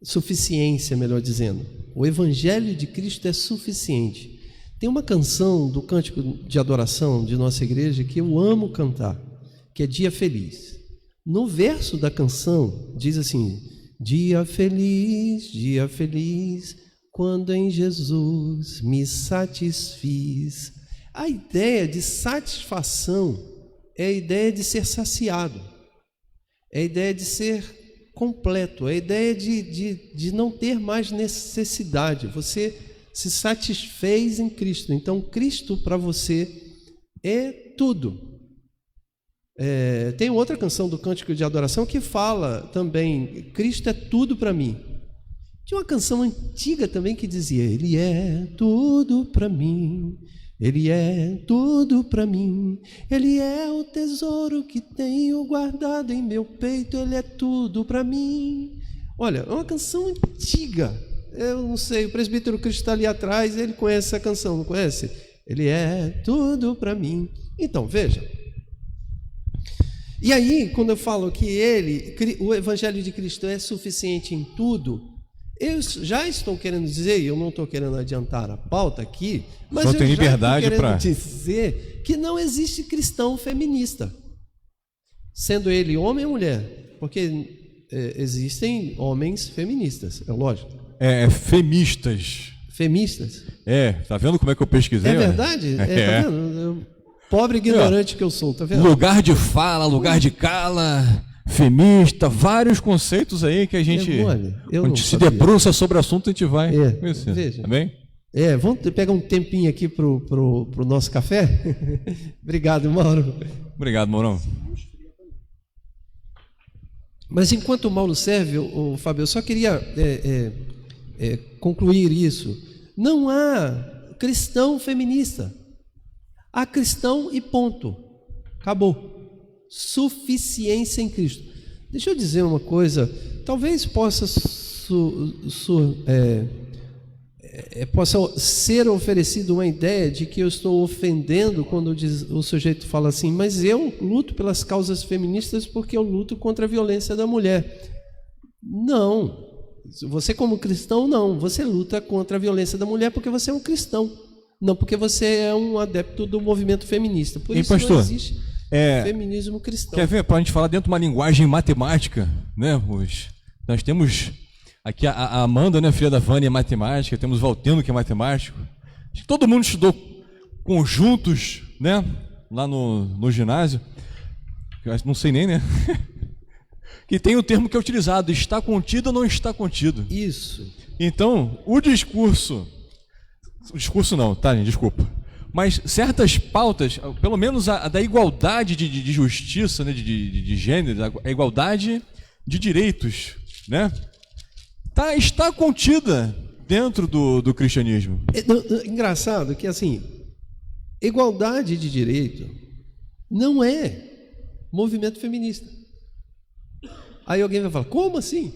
suficiência, melhor dizendo. O Evangelho de Cristo é suficiente. Tem uma canção do Cântico de Adoração de nossa igreja que eu amo cantar, que é Dia Feliz. No verso da canção diz assim: dia feliz, quando em Jesus me satisfiz. A ideia de satisfação é a ideia de ser saciado, é a ideia de ser completo, é a ideia de não ter mais necessidade. Você se satisfez em Cristo. Então, Cristo para você é tudo. Tem outra canção do Cântico de Adoração que fala também: Cristo é tudo para mim. Tinha uma canção antiga também que dizia: Ele é tudo para mim, Ele é tudo para mim, Ele é o tesouro que tenho guardado em meu peito, Ele é tudo para mim. Olha, é uma canção antiga. Eu não sei, o presbítero Cristo está ali atrás, ele conhece essa canção, não conhece? Ele é tudo para mim. Então, veja. E aí, quando eu falo que o Evangelho de Cristo é suficiente em tudo, eu já estou querendo dizer, e eu não estou querendo adiantar a pauta aqui, mas eu já estou querendo dizer que não existe cristão feminista, sendo ele homem ou mulher, porque existem homens feministas, é lógico. Femistas. Femistas? Tá vendo como é que eu pesquisei? É verdade? Tá vendo? Pobre ignorante que eu sou, tá vendo? Lugar de fala, lugar de cala, femista, vários conceitos aí que a gente se debruça sobre o assunto, a gente vai conhecer, veja. Tá bem? Vamos pegar um tempinho aqui pro nosso café? Obrigado, Mauro. Obrigado, Maurão. Mas enquanto o Mauro serve, Fábio, eu só queria concluir isso. Não há cristão feminista. Há cristão e ponto. Acabou. Suficiência em Cristo. Deixa eu dizer uma coisa. Talvez possa ser oferecida uma ideia de que eu estou ofendendo quando o sujeito fala assim, mas eu luto pelas causas feministas porque eu luto contra a violência da mulher. Não. Você como cristão, não. Você luta contra a violência da mulher porque você é um cristão. Não, porque você é um adepto do movimento feminista. Por isso, pastor, não existe feminismo cristão. Quer ver, para a gente falar dentro de uma linguagem matemática, né? Nós temos aqui a Amanda, né, filha da Vânia, é matemática, temos o Valteno, que é matemático. Acho que todo mundo estudou conjuntos, né, lá no ginásio. Não sei nem, né? Que tem o termo que é utilizado: está contido ou não está contido. Isso. Então, o discurso não, tá, gente, desculpa. Mas certas pautas, pelo menos a da igualdade de justiça, né, de gênero, a igualdade de direitos, né, está contida dentro do cristianismo. Engraçado que, assim, igualdade de direito não é movimento feminista. Aí alguém vai falar: como assim?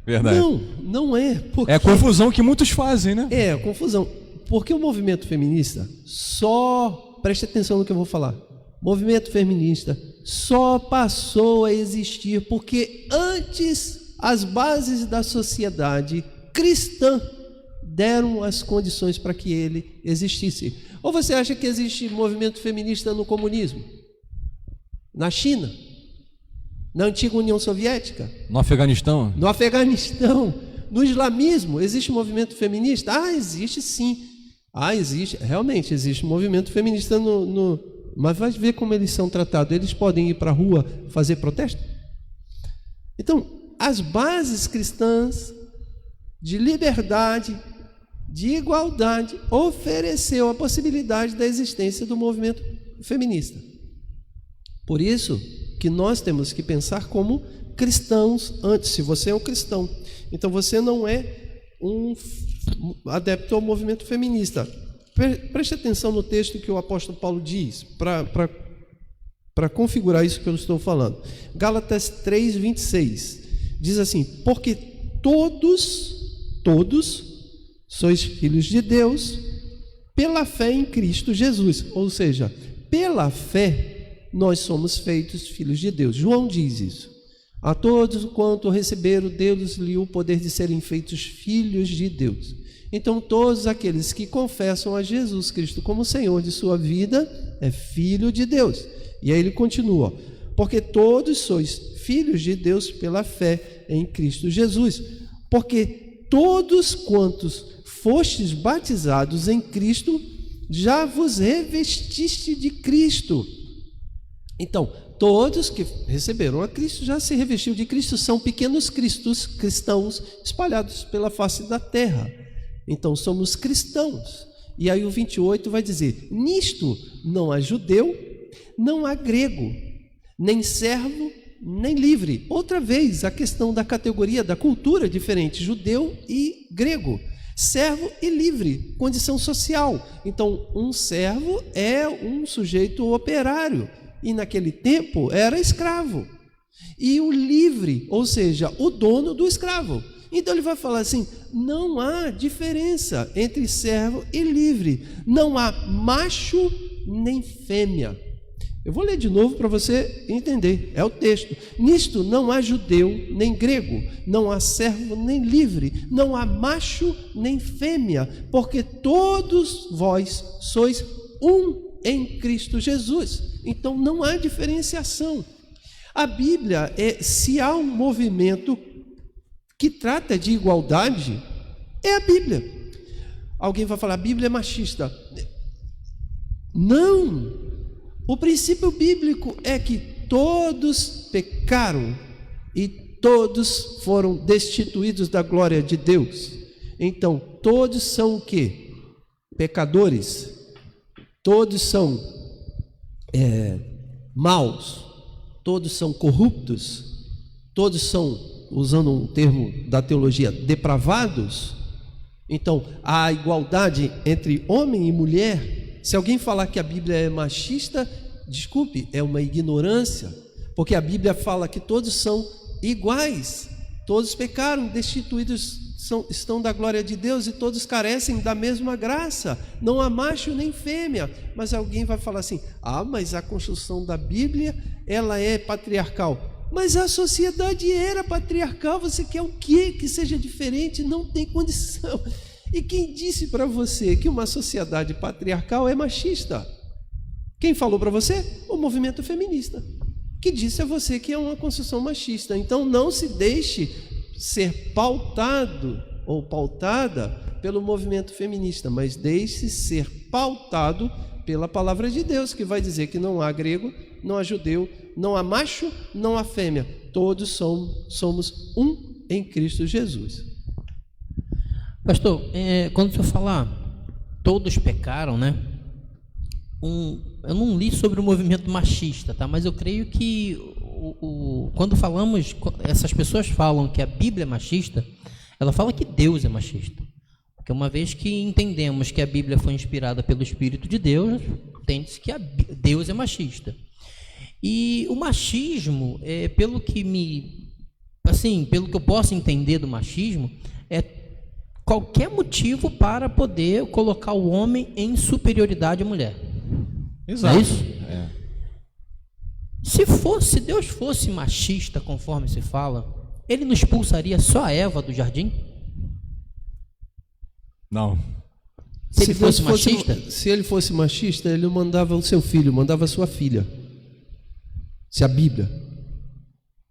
Verdade. Não é. Porque... É a confusão que muitos fazem, né? É a confusão. Porque o movimento feminista preste atenção no que eu vou falar. O movimento feminista só passou a existir porque antes as bases da sociedade cristã deram as condições para que ele existisse. Ou você acha que existe movimento feminista no comunismo? Na China? Na antiga União Soviética? No Afeganistão? No Afeganistão. No islamismo, existe movimento feminista? Existe sim. Existe. Realmente existe movimento feminista mas vai ver como eles são tratados. Eles podem ir para a rua fazer protesto? Então, as bases cristãs de liberdade, de igualdade, ofereceu a possibilidade da existência do movimento feminista. Por isso, que nós temos que pensar como cristãos antes, se você é um cristão. Então você não é um adepto ao movimento feminista. Preste atenção no texto que o apóstolo Paulo diz, para configurar isso que eu estou falando. Gálatas 3:26 diz assim: porque todos sois filhos de Deus pela fé em Cristo Jesus. Ou seja, pela fé nós somos feitos filhos de Deus. João diz isso. A todos quanto receberam, Deus-lhe o poder de serem feitos filhos de Deus. Então todos aqueles que confessam a Jesus Cristo como Senhor de sua vida é filho de Deus. E aí ele continua: porque todos sois filhos de Deus pela fé em Cristo Jesus. Porque todos quantos fostes batizados em Cristo, já vos revestiste de Cristo. Então, todos que receberam a Cristo já se revestiu de Cristo, são pequenos cristãos espalhados pela face da terra. Então, somos cristãos. E aí o 28 vai dizer: nisto não há judeu, não há grego, nem servo, nem livre. Outra vez, a questão da categoria, da cultura diferente, judeu e grego. Servo e livre, condição social. Então, um servo é um sujeito operário, e naquele tempo era escravo. E o livre, ou seja, o dono do escravo. Então ele vai falar assim: não há diferença entre servo e livre, não há macho nem fêmea. Eu vou ler de novo para você entender, é o texto. Nisto não há judeu nem grego, não há servo nem livre, não há macho nem fêmea, porque todos vós sois um em Cristo Jesus. Então não há diferenciação. A Bíblia, se há um movimento que trata de igualdade, é a Bíblia. Alguém vai falar: a Bíblia é machista. Não! O princípio bíblico é que todos pecaram e todos foram destituídos da glória de Deus. Então, todos são o quê? Pecadores. Todos são maus. Todos são corruptos. Todos são, usando um termo da teologia, depravados. Então, a igualdade entre homem e mulher. Se alguém falar que a Bíblia é machista, desculpe, é uma ignorância, porque a Bíblia fala que todos são iguais, todos pecaram, destituídos estão da glória de Deus e todos carecem da mesma graça, não há macho nem fêmea. Mas alguém vai falar assim: mas a construção da Bíblia, ela é patriarcal. Mas a sociedade era patriarcal, você quer o quê? Que seja diferente? Não tem condição. E quem disse para você que uma sociedade patriarcal é machista? Quem falou para você? O movimento feminista, que disse a você que é uma construção machista. Então não se deixe ser pautado ou pautada pelo movimento feminista, mas deixe ser pautado pela palavra de Deus, que vai dizer que não há grego, não há judeu, não há macho, não há fêmea. Todos somos um em Cristo Jesus. Pastor, quando o senhor falar todos pecaram, né? Eu não li sobre o movimento machista, tá? Mas eu creio que quando essas pessoas falam que a Bíblia é machista, ela fala que Deus é machista. Porque uma vez que entendemos que a Bíblia foi inspirada pelo Espírito de Deus, entende-se que Deus é machista. E o machismo, pelo que eu posso entender do machismo, é qualquer motivo para poder colocar o homem em superioridade à mulher. Exato. Não é isso? Se Deus fosse machista, conforme se fala, ele não expulsaria só a Eva do jardim? Não. Se ele fosse machista? Se ele fosse machista, ele não mandava o seu filho, mandava a sua filha. Se a Bíblia.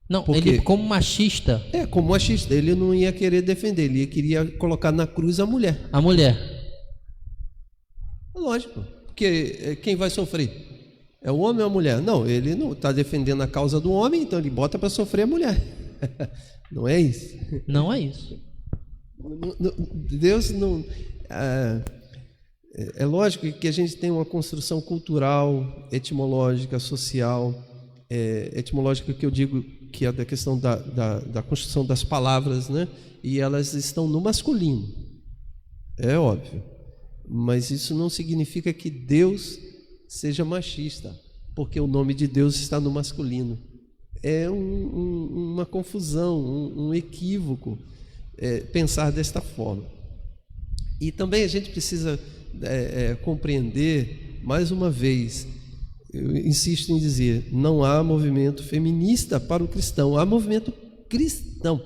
Não, porque ele como machista. Como machista, ele não ia querer defender, ele queria colocar na cruz a mulher. A mulher. Lógico, porque quem vai sofrer? É o homem ou a mulher? Não, ele não está defendendo a causa do homem, então ele bota para sofrer a mulher. Não é isso? Não é isso. Deus não... É lógico que a gente tem uma construção cultural, etimológica, social, etimológica que eu digo que é da questão da construção das palavras, né? E elas estão no masculino, é óbvio, mas isso não significa que Deus seja machista, porque o nome de Deus está no masculino. É uma confusão, um equívoco pensar desta forma. E também a gente precisa compreender, mais uma vez, eu insisto em dizer, não há movimento feminista para o cristão, há movimento cristão.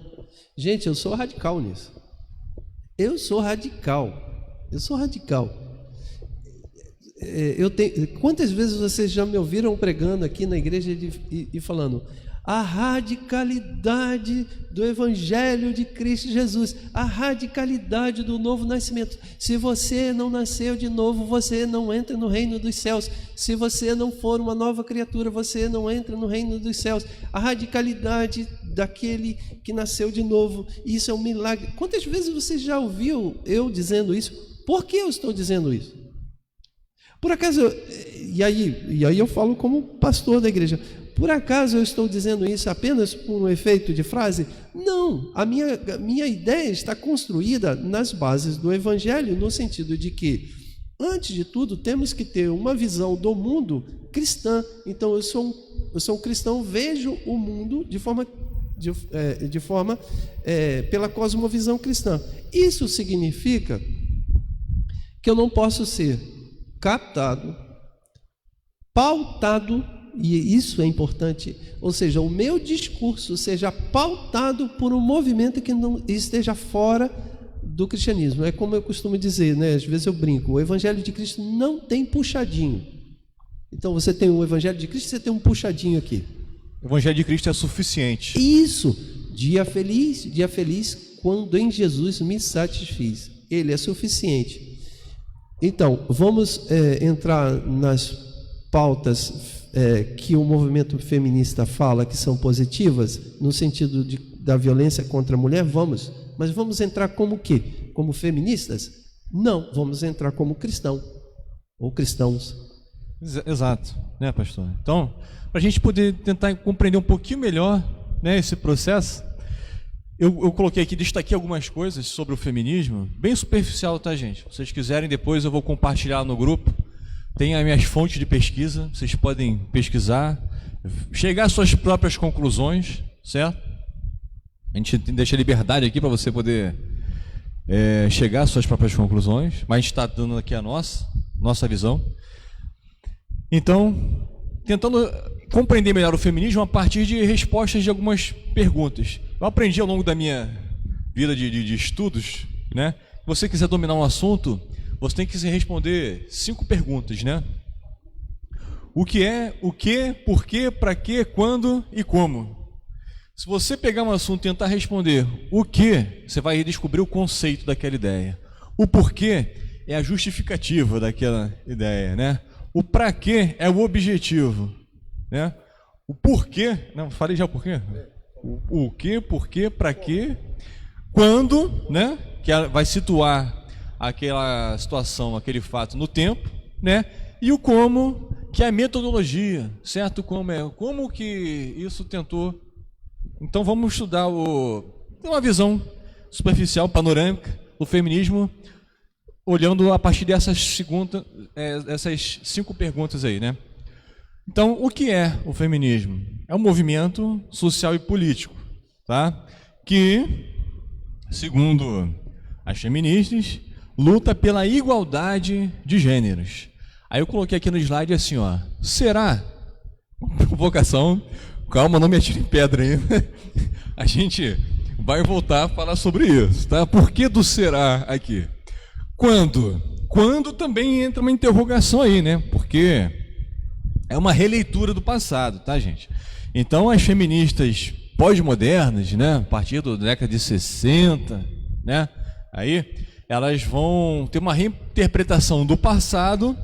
Gente, eu sou radical nisso. Eu sou radical. Quantas vezes vocês já me ouviram pregando aqui na igreja e falando a radicalidade do Evangelho de Cristo Jesus, a radicalidade do novo nascimento. Se você não nasceu de novo, você não entra no reino dos céus. Se você não for uma nova criatura, você não entra no reino dos céus. A radicalidade daquele que nasceu de novo, isso é um milagre. Quantas vezes você já ouviu eu dizendo isso? Por que eu estou dizendo isso? Por acaso, e aí eu falo como pastor da igreja, por acaso eu estou dizendo isso apenas por um efeito de frase? Não, a minha ideia está construída nas bases do Evangelho, no sentido de que, antes de tudo, temos que ter uma visão do mundo cristã. Então, eu sou um cristão, vejo o mundo de forma pela cosmovisão cristã. Isso significa que eu não posso ser captado, pautado, e isso é importante, ou seja, o meu discurso seja pautado por um movimento que não esteja fora do cristianismo. É como eu costumo dizer, né? Às vezes eu brinco, o Evangelho de Cristo não tem puxadinho. Então você tem o Evangelho de Cristo, você tem um puxadinho aqui. O Evangelho de Cristo é suficiente. Isso, dia feliz quando em Jesus me satisfiz. Ele é suficiente. Então, vamos entrar nas pautas que o movimento feminista fala que são positivas, no sentido da violência contra a mulher, mas vamos entrar como o quê? Como feministas? Não, vamos entrar como cristão, ou cristãos. Exato, né, pastor? Então, para a gente poder tentar compreender um pouquinho melhor, né, esse processo, eu coloquei aqui, destaquei algumas coisas sobre o feminismo, bem superficial, tá, gente? Se vocês quiserem, depois eu vou compartilhar no grupo. Tem as minhas fontes de pesquisa, vocês podem pesquisar, chegar às suas próprias conclusões, certo? A gente deixa a liberdade aqui para você poder chegar às suas próprias conclusões, mas a gente está dando aqui a nossa visão. Então, tentando compreender melhor o feminismo a partir de respostas de algumas perguntas. Eu aprendi ao longo da minha vida de estudos, né? Se você quiser dominar um assunto, você tem que se responder 5 perguntas, né? O que é, o que, por quê, para quê, quando e como. Se você pegar um assunto e tentar responder o que, você vai descobrir o conceito daquela ideia. O porquê é a justificativa daquela ideia, né? O para quê é o objetivo, né? O porquê, não, falei já o porquê? O que, porquê, para quê, quando, né? Que vai situar aquela situação, aquele fato no tempo, né? E o como, que é a metodologia, certo? Como que isso tentou. Então vamos estudar uma visão superficial, panorâmica do feminismo, olhando a partir dessas essas 5 perguntas aí, né? Então, o que é o feminismo? É um movimento social e político, tá? Que, segundo as feministas, luta pela igualdade de gêneros. Aí eu coloquei aqui no slide assim, ó. Será? Provocação. Calma, não me atire em pedra aí. A gente vai voltar a falar sobre isso, tá? Por que do será aqui? Quando? Quando também entra uma interrogação aí, né? Porque é uma releitura do passado, tá, gente? Então, as feministas pós-modernas, né? A partir da década de 60, né? Aí elas vão ter uma reinterpretação do passado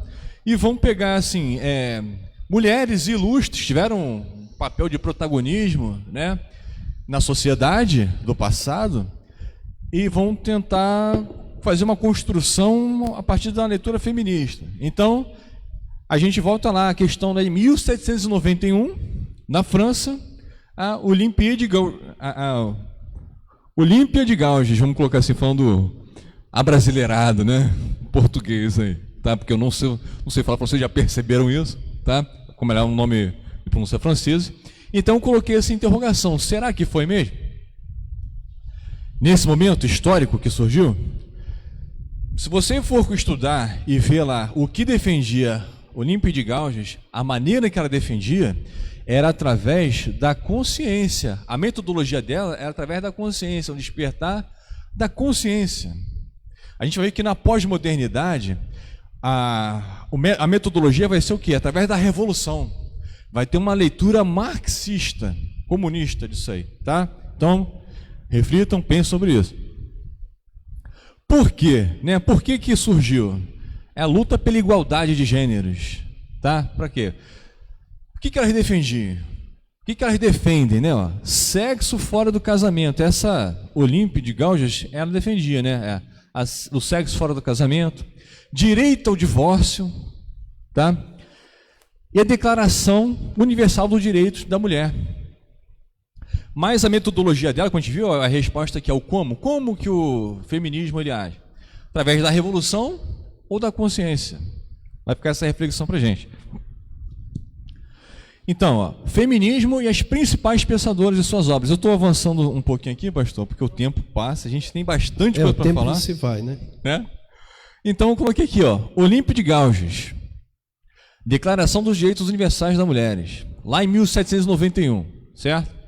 e vão pegar, assim, mulheres ilustres tiveram um papel de protagonismo, né, na sociedade do passado e vão tentar fazer uma construção a partir da leitura feminista. Então, a gente volta lá, a questão de 1791, Na França, a Olímpia de Gauges, vamos colocar assim, falando abrasileirado, né? Português aí, tá? Porque eu não sei falar para vocês, já perceberam isso, tá? Como é um nome de pronúncia francesa. Então eu coloquei essa interrogação: será que foi mesmo? Nesse momento histórico que surgiu, se você for estudar e ver lá o que defendia Olímpia de Gauges, a maneira que ela defendia era através da consciência. A metodologia dela era através da consciência, o despertar da consciência. A gente vai ver que na pós-modernidade a metodologia vai ser o quê? Através da revolução. Vai ter uma leitura marxista, comunista disso aí, tá? Então, reflitam, pensem sobre isso. Por quê? Né? Por que surgiu? É a luta pela igualdade de gêneros, tá? Para quê? O que elas defendiam? O que elas defendem, né? Ó, sexo fora do casamento. Essa Olímpia de Gauges, ela defendia, né? O sexo fora do casamento, direito ao divórcio, tá? E a Declaração Universal dos Direitos da Mulher. Mas a metodologia dela, quando a gente viu, a resposta aqui é o como. Como que o feminismo ele age? Através da revolução ou da consciência? Vai ficar essa reflexão para a gente. Então, ó, feminismo e as principais pensadoras de suas obras. Eu estou avançando um pouquinho aqui, pastor, porque o tempo passa, a gente tem bastante coisa para falar. O tempo se vai, né? Então, eu coloquei aqui, ó, Olímpia de Gauges, Declaração dos Direitos Universais das Mulheres, lá em 1791, certo?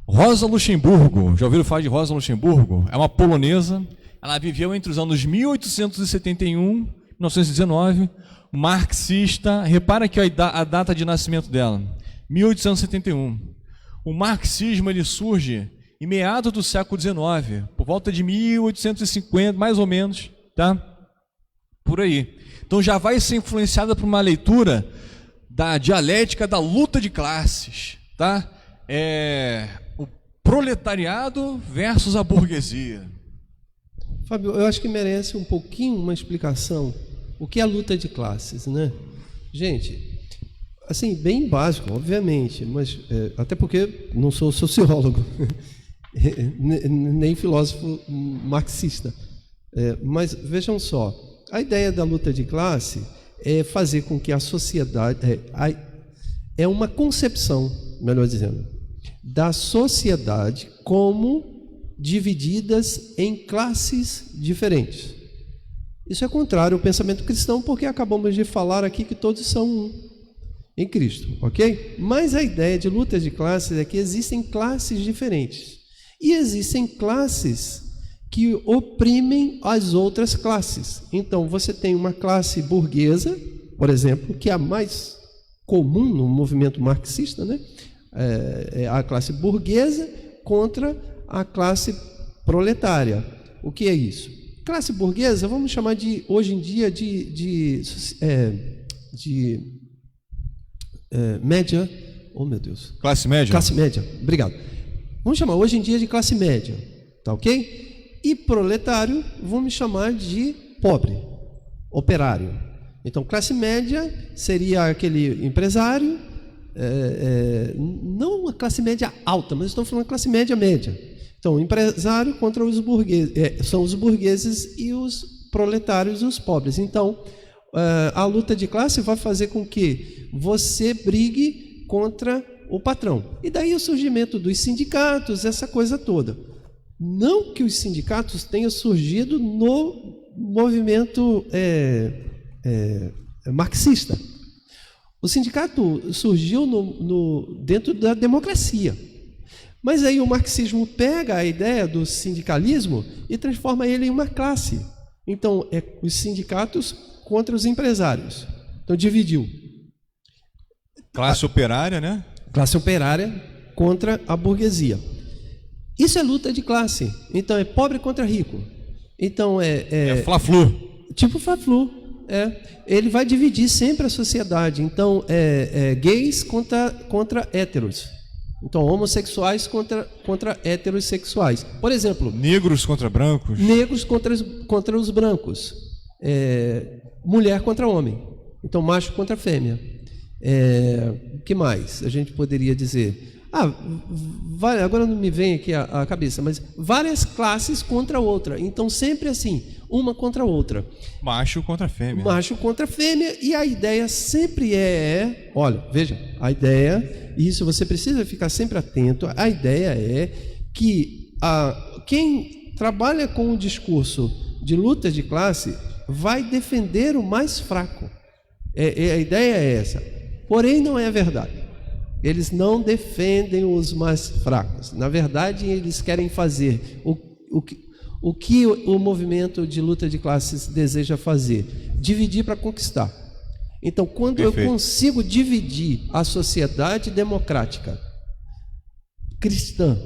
Rosa Luxemburgo, já ouviram falar de Rosa Luxemburgo? É uma polonesa, ela viveu entre os anos 1871 e 1919, marxista. Repara aqui a data de nascimento dela, 1871. O marxismo ele surge em meados do século XIX, por volta de 1850, mais ou menos, tá? Por aí. Então já vai ser influenciada por uma leitura da dialética da luta de classes, tá? O proletariado versus a burguesia. Fábio, eu acho que merece um pouquinho uma explicação. O que é a luta de classes, né? Gente, assim, bem básico, obviamente, mas até porque não sou sociólogo, nem filósofo marxista. Mas vejam só, a ideia da luta de classe é fazer com que a sociedade... É uma concepção, melhor dizendo, da sociedade como divididas em classes diferentes. Isso é contrário ao pensamento cristão, porque acabamos de falar aqui que todos são um em Cristo, ok? Mas a ideia de luta de classes é que existem classes diferentes. E existem classes que oprimem as outras classes. Então, você tem uma classe burguesa, por exemplo, que é a mais comum no movimento marxista, né? É a classe burguesa contra a classe proletária. O que é isso? Classe burguesa, vamos chamar de, hoje em dia, de média. Oh, meu Deus. Classe média? Classe média, obrigado. Vamos chamar hoje em dia de classe média, tá ok? E proletário, vamos chamar de pobre, operário. Então, classe média seria aquele empresário, não a classe média alta, mas estamos falando classe média média. Então, o empresário contra os burgueses, são os burgueses e os proletários e os pobres. Então, a luta de classe vai fazer com que você brigue contra o patrão. E daí o surgimento dos sindicatos, essa coisa toda. Não que os sindicatos tenham surgido no movimento marxista. O sindicato surgiu dentro da democracia. Mas aí o marxismo pega a ideia do sindicalismo e transforma ele em uma classe. Então, os sindicatos contra os empresários. Então, dividiu. Classe operária, né? Classe operária contra a burguesia. Isso é luta de classe. Então, é pobre contra rico. Então, Fla-Flu. Tipo Fla-Flu. Ele vai dividir sempre a sociedade. Então, gays contra héteros. Então, homossexuais contra heterossexuais. Por exemplo... Negros contra brancos. Negros contra os brancos. Mulher contra homem. Então, macho contra fêmea. O que mais a gente poderia dizer? Agora não me vem aqui a cabeça, mas várias classes contra outra. Então, sempre assim, uma contra a outra. Macho contra fêmea. Macho contra fêmea, e a ideia sempre olha, veja, a ideia, e isso você precisa ficar sempre atento, a ideia é que quem trabalha com o discurso de luta de classe vai defender o mais fraco. A ideia é essa. Porém, não é verdade. Eles não defendem os mais fracos. Na verdade, eles querem fazer o que o movimento de luta de classes deseja fazer: dividir para conquistar. Então, quando eu consigo dividir a sociedade democrática cristã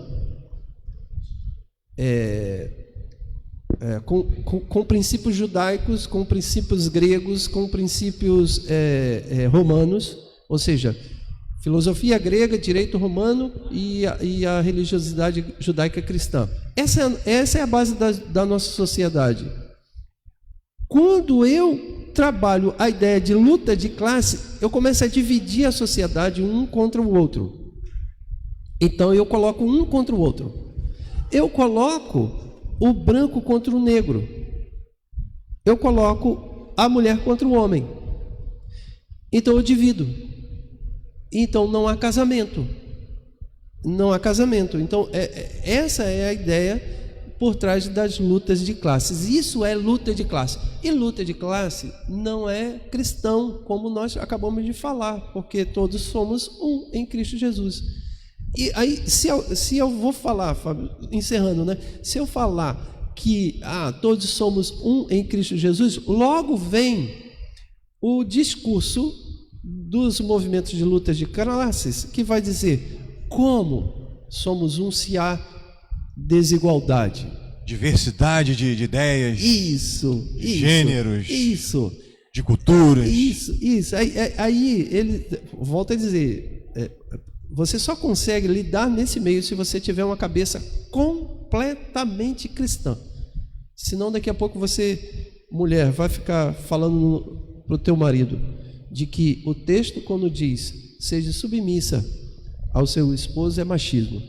com princípios judaicos, com princípios gregos, com princípios romanos, ou seja, filosofia grega, direito romano e a religiosidade judaica cristã. Essa é a base da nossa sociedade. Quando eu trabalho a ideia de luta de classe, eu começo a dividir a sociedade um contra o outro. Então eu coloco um contra o outro. Eu coloco o branco contra o negro. Eu coloco a mulher contra o homem. Então eu divido. Então não há casamento. Não há casamento. Então essa é a ideia por trás das lutas de classes. Isso é luta de classe. E luta de classe não é cristão, como nós acabamos de falar, porque todos somos um em Cristo Jesus. E aí, se eu vou falar, Fábio, encerrando, né? Se eu falar que todos somos um em Cristo Jesus, logo vem o discurso dos movimentos de lutas de classes, que vai dizer: como somos um se há desigualdade? Diversidade de ideias, de gêneros, isso, de culturas. Isso. Aí ele volta a dizer: você só consegue lidar nesse meio se você tiver uma cabeça completamente cristã. Senão daqui a pouco você, mulher, vai ficar falando para o teu marido de que o texto, quando diz seja submissa ao seu esposo, é machismo.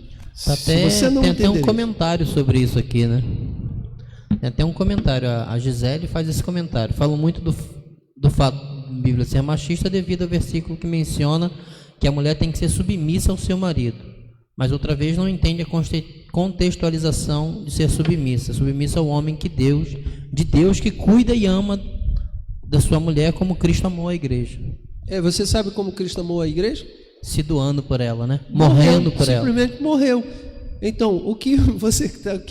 Tem até um comentário sobre isso aqui, né? Tem até um comentário. A Gisele faz esse comentário. Falam muito do fato da Bíblia ser machista devido ao versículo que menciona que a mulher tem que ser submissa ao seu marido. Mas outra vez não entende a contextualização de ser submissa. Submissa ao homem de Deus que cuida e ama da sua mulher como Cristo amou a igreja. Você sabe como Cristo amou a igreja? Se doando por ela, né? Morrendo por ela. Simplesmente morreu. Então, o que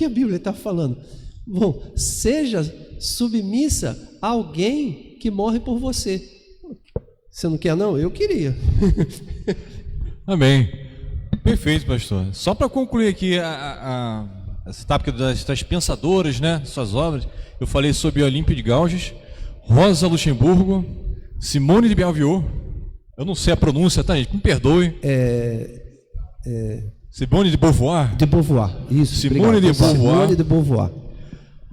a Bíblia está falando? Bom, seja submissa a alguém que morre por você. Você não quer, não? Eu queria. Amém. Perfeito, pastor. Só para concluir aqui essa etapa das pensadoras, né? Suas obras, eu falei sobre Olímpia de Gouges, Rosa Luxemburgo, Simone de Beauvoir. Eu não sei a pronúncia, tá, gente? Me perdoe. Simone de Beauvoir. De Beauvoir, isso. Simone de Beauvoir. Simone de Beauvoir.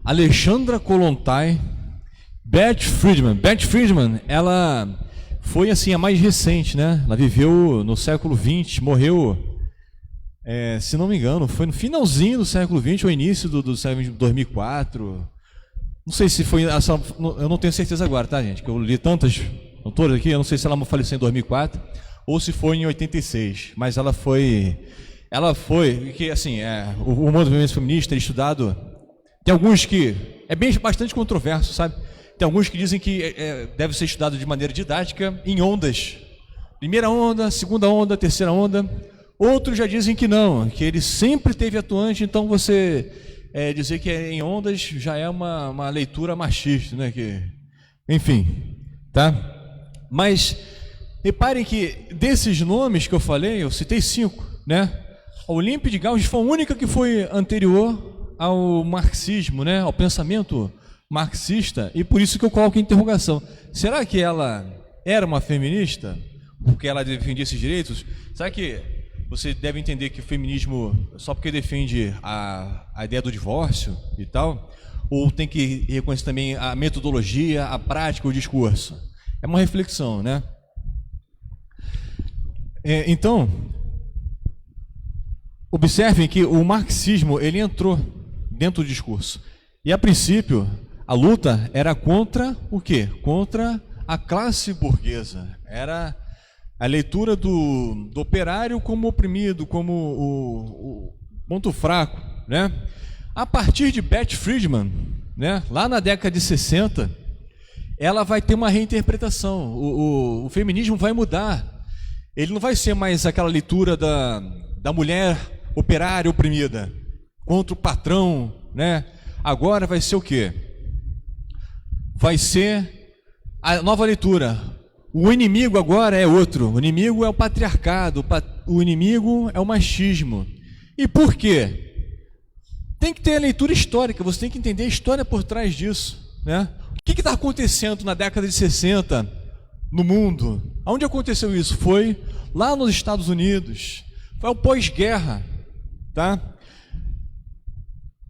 Alexandra Kollontai, Beth Friedman. Beth Friedman, ela foi assim a mais recente, né? Ela viveu no século XX, morreu, se não me engano, foi no finalzinho do século XX ou início do século 2004. Não sei se foi, eu não tenho certeza agora, tá, gente? Que eu li tantas autoras aqui, eu não sei se ela faleceu em 2004 ou se foi em 86, mas ela foi, que assim, o movimento feminista é estudado, tem alguns que bastante controverso, sabe? Tem alguns que dizem que deve ser estudado de maneira didática, em ondas. Primeira onda, segunda onda, terceira onda. Outros já dizem que não, que ele sempre teve atuante, então você dizer que é em ondas já é uma leitura machista, né? Enfim, tá? Mas reparem que desses nomes que eu falei, eu citei 5, né? A Olímpia de Gouges foi a única que foi anterior ao marxismo, né? Ao pensamento marxista, e por isso que eu coloco a interrogação: será que ela era uma feminista porque ela defendia esses direitos? Será que você deve entender que o feminismo só porque defende a ideia do divórcio e tal, ou tem que reconhecer também a metodologia, a prática, o discurso? É uma reflexão, né? Então, observem que o marxismo ele entrou dentro do discurso. E a princípio, a luta era contra o quê? Contra a classe burguesa. Era a leitura do operário como oprimido, como o ponto fraco, né? A partir de Beth Friedman, né, lá na década de 60, ela vai ter uma reinterpretação. O feminismo vai mudar. Ele não vai ser mais aquela leitura da mulher operária oprimida contra o patrão, né? Agora vai ser o quê? Vai ser a nova leitura. O inimigo agora é outro. O inimigo é o patriarcado. O inimigo é o machismo. E por quê? Tem que ter a leitura histórica. Você tem que entender a história por trás disso, né? O que está acontecendo na década de 60 no mundo? Onde aconteceu isso? Foi lá nos Estados Unidos. Foi o pós-guerra, tá?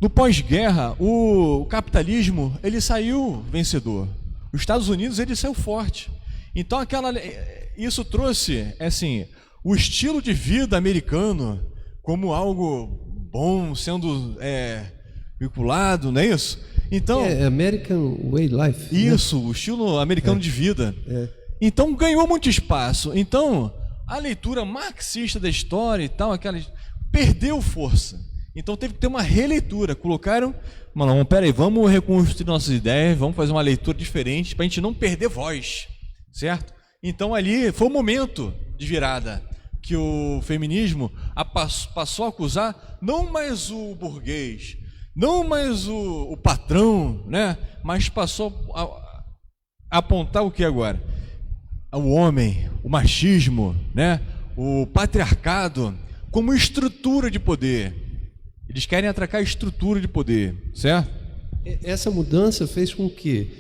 No pós-guerra, o capitalismo ele saiu vencedor. Os Estados Unidos ele saiu forte. Então isso trouxe assim o estilo de vida americano como algo bom sendo vinculado, não é isso? Então American Way Life. Isso, né? O estilo americano de vida. Então ganhou muito espaço. Então a leitura marxista da história e tal, perdeu força. Então teve que ter uma releitura. Colocaram, não, peraí, vamos reconstruir nossas ideias, vamos fazer uma leitura diferente para a gente não perder voz, certo? Então ali foi o momento de virada que o feminismo passou a acusar não mais o burguês, não mais o patrão, né? Mas passou a apontar o que agora? O homem, o machismo, né? O patriarcado como estrutura de poder. Eles querem atracar a estrutura de poder, certo? Essa mudança fez com que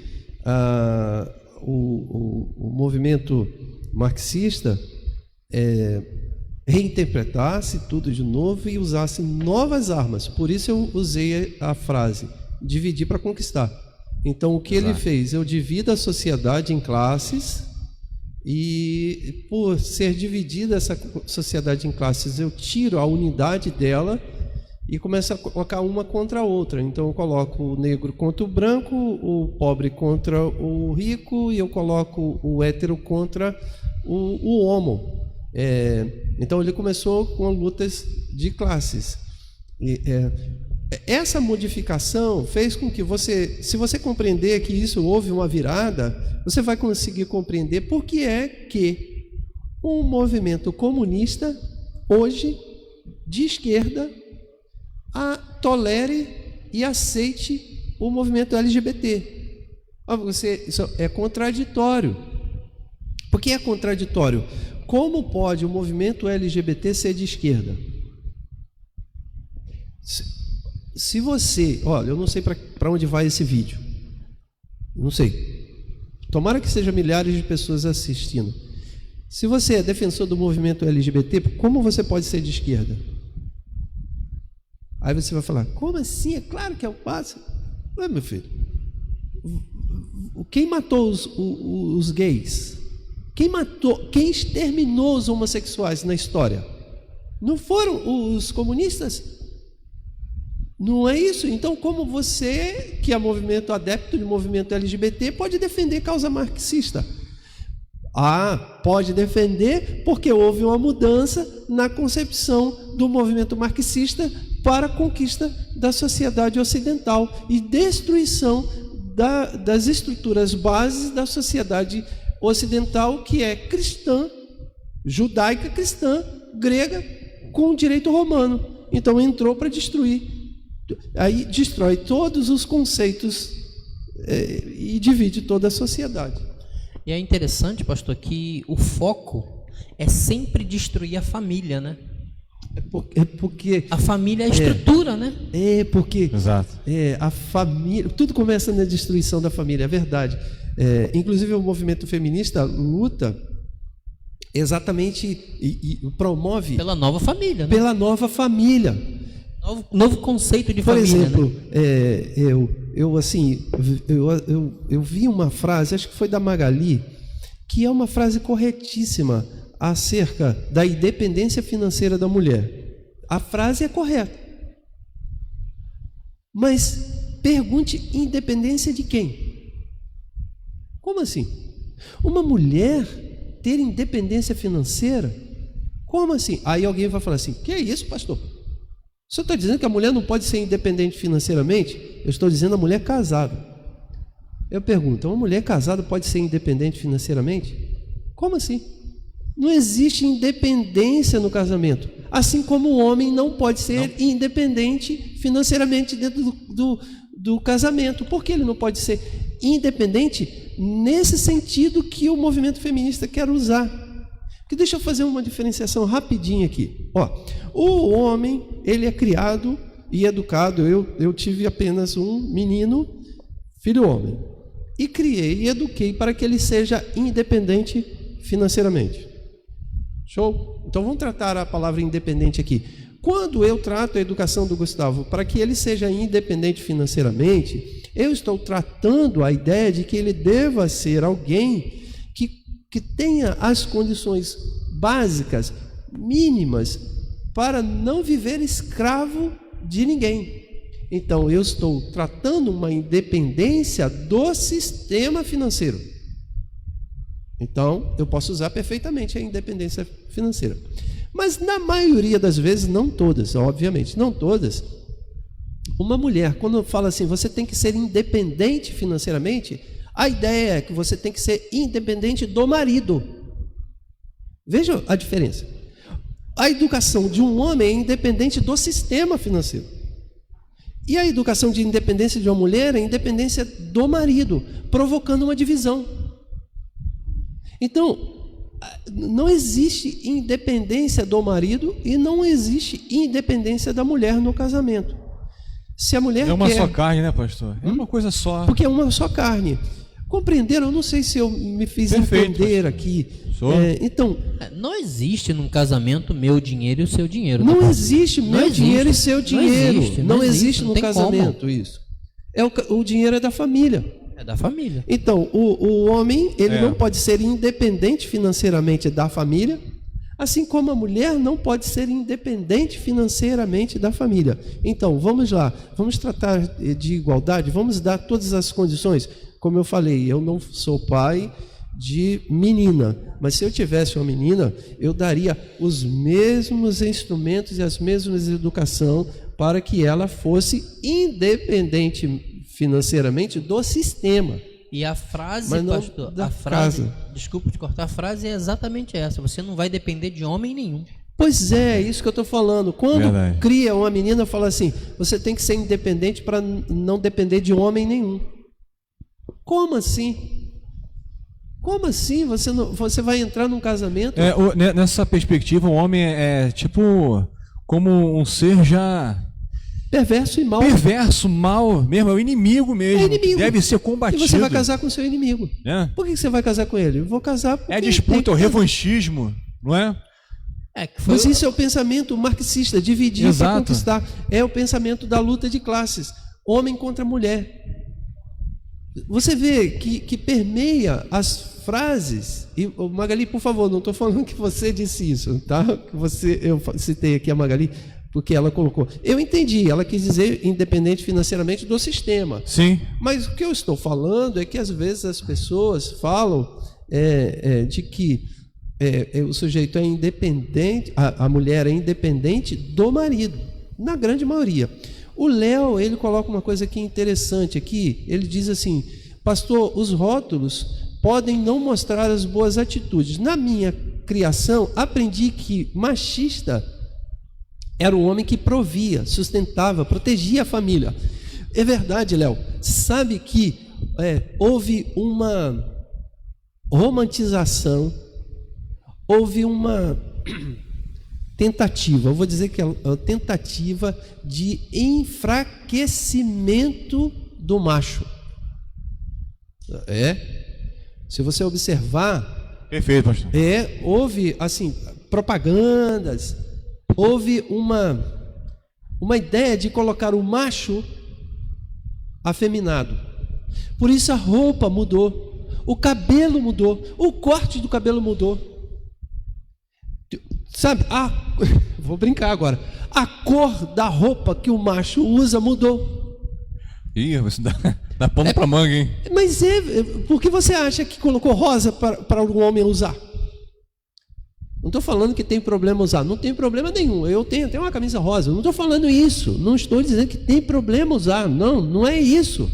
o movimento marxista reinterpretasse tudo de novo e usasse novas armas. Por isso eu usei a frase dividir para conquistar. Então o que ele fez? Eu divido a sociedade em classes e por ser dividida essa sociedade em classes eu tiro a unidade dela e começo a colocar uma contra a outra. Então eu coloco o negro contra o branco, o pobre contra o rico e eu coloco o hétero contra o homo. Então ele começou com lutas de classes. Essa modificação fez com que você, se você compreender que isso houve uma virada, você vai conseguir compreender por que é que um movimento comunista hoje de esquerda tolere e aceite o movimento LGBT. Isso é contraditório. Por que é contraditório? Como pode o movimento LGBT ser de esquerda? Se você... Olha, eu não sei para onde vai esse vídeo. Não sei. Tomara que sejam milhares de pessoas assistindo. Se você é defensor do movimento LGBT, como você pode ser de esquerda? Aí você vai falar, como assim? É claro que é o passo. Ué, meu filho, quem matou os gays? Quem exterminou os homossexuais na história? Não foram os comunistas? Não é isso? Então, como você, que é adepto de movimento LGBT, pode defender causa marxista? Pode defender porque houve uma mudança na concepção do movimento marxista para a conquista da sociedade ocidental e destruição das estruturas bases da sociedade ocidental, que é cristã, judaica cristã, grega, com direito romano. Então entrou para destruir. Aí destrói todos os conceitos e divide toda a sociedade. E é interessante, pastor, que o foco é sempre destruir a família, né? Porque a família é a estrutura, né? Porque exato. A família, tudo começa na destruição da família, é verdade. Inclusive o movimento feminista luta exatamente e promove pela nova família, né? Pela nova família. Novo conceito de Por família. Por exemplo, né? eu vi uma frase, acho que foi da Magali, que é uma frase corretíssima. acerca da independência financeira da mulher. A frase é correta. Mas pergunte: independência de quem? Como assim? Uma mulher ter independência financeira? Como assim? Aí alguém vai falar assim: que é isso, pastor? O senhor está dizendo que a mulher não pode ser independente financeiramente? Eu estou dizendo a mulher casada. Eu pergunto: uma mulher casada pode ser independente financeiramente? Como assim? Não existe independência no casamento. Assim como o homem não pode ser independente financeiramente dentro do casamento. Por que ele não pode ser independente nesse sentido que o movimento feminista quer usar? Porque deixa eu fazer uma diferenciação rapidinho aqui. O homem, ele é criado e educado. Eu tive apenas um menino, filho homem, e criei e eduquei para que ele seja independente financeiramente. Show? Então vamos tratar a palavra independente aqui. Quando eu trato a educação do Gustavo para que ele seja independente financeiramente, eu estou tratando a ideia de que ele deva ser alguém que tenha as condições básicas, mínimas, para não viver escravo de ninguém. Então eu estou tratando uma independência do sistema financeiro. Então eu posso usar perfeitamente a independência financeira. Mas na maioria das vezes, não todas, obviamente, não todas, uma mulher, quando fala assim, você tem que ser independente financeiramente, a ideia é que você tem que ser independente do marido. Veja a diferença. A educação de um homem é independente do sistema financeiro. E a educação de independência de uma mulher é independência do marido, provocando uma divisão. Então, não existe independência do marido e não existe independência da mulher no casamento. Se a mulher é uma quer... só carne, né, pastor? É uma coisa só. Porque é uma só carne. Compreenderam? Eu não sei se eu me fiz entender aqui. Então, não existe num casamento meu dinheiro e o seu dinheiro. Não existe meu dinheiro e seu dinheiro. Não existe no casamento isso. O dinheiro é da família. É da família. Então, o homem, ele não pode ser independente financeiramente da família, assim como a mulher não pode ser independente financeiramente da família. Então, vamos lá, vamos tratar de igualdade, vamos dar todas as condições. Como eu falei, eu não sou pai de menina, mas se eu tivesse uma menina, eu daria os mesmos instrumentos e as mesmas educação para que ela fosse independente financeiramente do sistema. E a frase, mas não pastor, da a frase, casa. Desculpa te cortar, a frase é exatamente essa: você não vai depender de homem nenhum. Pois é, isso que eu estou falando. Quando Verdade. Cria uma menina, fala assim: você tem que ser independente para não depender de homem nenhum. Como assim? Como assim? Você vai entrar num casamento? Nessa perspectiva, o homem é tipo como um ser já perverso e mal. Perverso, mal mesmo, é o inimigo mesmo. É inimigo. Deve ser combatido. E você vai casar com o seu inimigo. Por que você vai casar com ele? Eu vou casar porque... É a disputa, o revanchismo, não é? Mas isso é o pensamento marxista, dividir para conquistar. É o pensamento da luta de classes, homem contra mulher. Você vê que permeia as frases. E Magali, por favor, não estou falando que você disse isso, tá? Eu citei aqui a Magali porque ela colocou. Eu entendi, ela quis dizer independente financeiramente do sistema. Sim. Mas o que eu estou falando é que às vezes as pessoas falam de que o sujeito é independente, a mulher é independente do marido, na grande maioria. O Léo, ele coloca uma coisa aqui interessante aqui, ele diz assim: pastor, os rótulos podem não mostrar as boas atitudes. Na minha criação, aprendi que machista era o homem que provia, sustentava, protegia a família. É verdade, Léo. Sabe que houve uma romantização, houve uma tentativa, eu vou dizer que é a tentativa de enfraquecimento do macho. Se você observar... Perfeito, pastor. Houve, assim, propagandas, houve uma ideia de colocar o macho afeminado. Por isso a roupa mudou, o cabelo mudou, o corte do cabelo mudou. Sabe, vou brincar agora. A cor da roupa que o macho usa mudou. Ih, você dá pano pra manga, hein? Mas por que você acha que colocou rosa para o homem usar? Não estou falando que tem problema usar. Não tem problema nenhum. Eu tenho até uma camisa rosa. Não estou falando isso. Não estou dizendo que tem problema usar. Não, não é isso.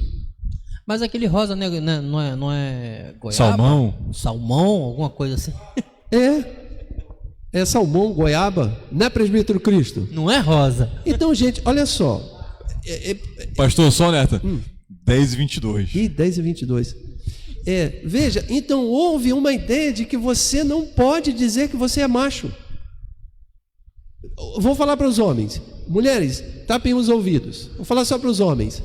Mas aquele rosa não é goiaba? Salmão, alguma coisa assim. É salmão, goiaba, não é, presbítero Cristo? Não é rosa. Então, gente, olha só. Pastor, só neta. 10h22. Ih, 10h22. Veja, então houve uma ideia de que você não pode dizer que você é macho. Vou falar para os homens. Mulheres, tapem os ouvidos. Vou falar só para os homens.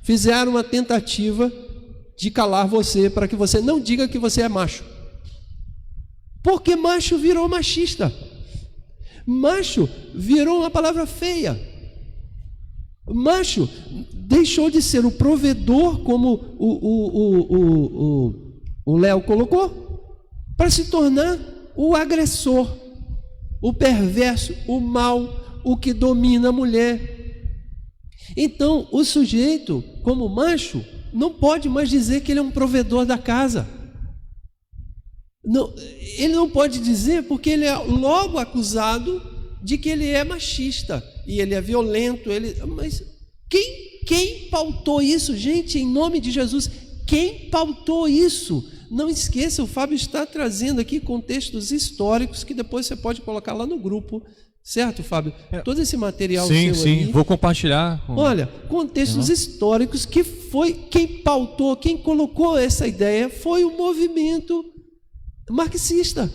Fizeram uma tentativa de calar você para que você não diga que você é macho. Porque macho virou machista. Macho virou uma palavra feia. Macho deixou de ser o provedor, como o Léo colocou, para se tornar o agressor, o perverso, o mal, o que domina a mulher. Então, o sujeito, como macho, não pode mais dizer que ele é um provedor da casa. Não, ele não pode dizer porque ele é logo acusado de que ele é machista e ele é violento. Mas quem pautou isso, gente? Em nome de Jesus, quem pautou isso? Não esqueça, o Fábio está trazendo aqui contextos históricos que depois você pode colocar lá no grupo, certo, Fábio? Todo esse material sim, seu sim, aí, vou compartilhar. Olha, contextos históricos que foi quem pautou, quem colocou essa ideia foi o movimento marxista,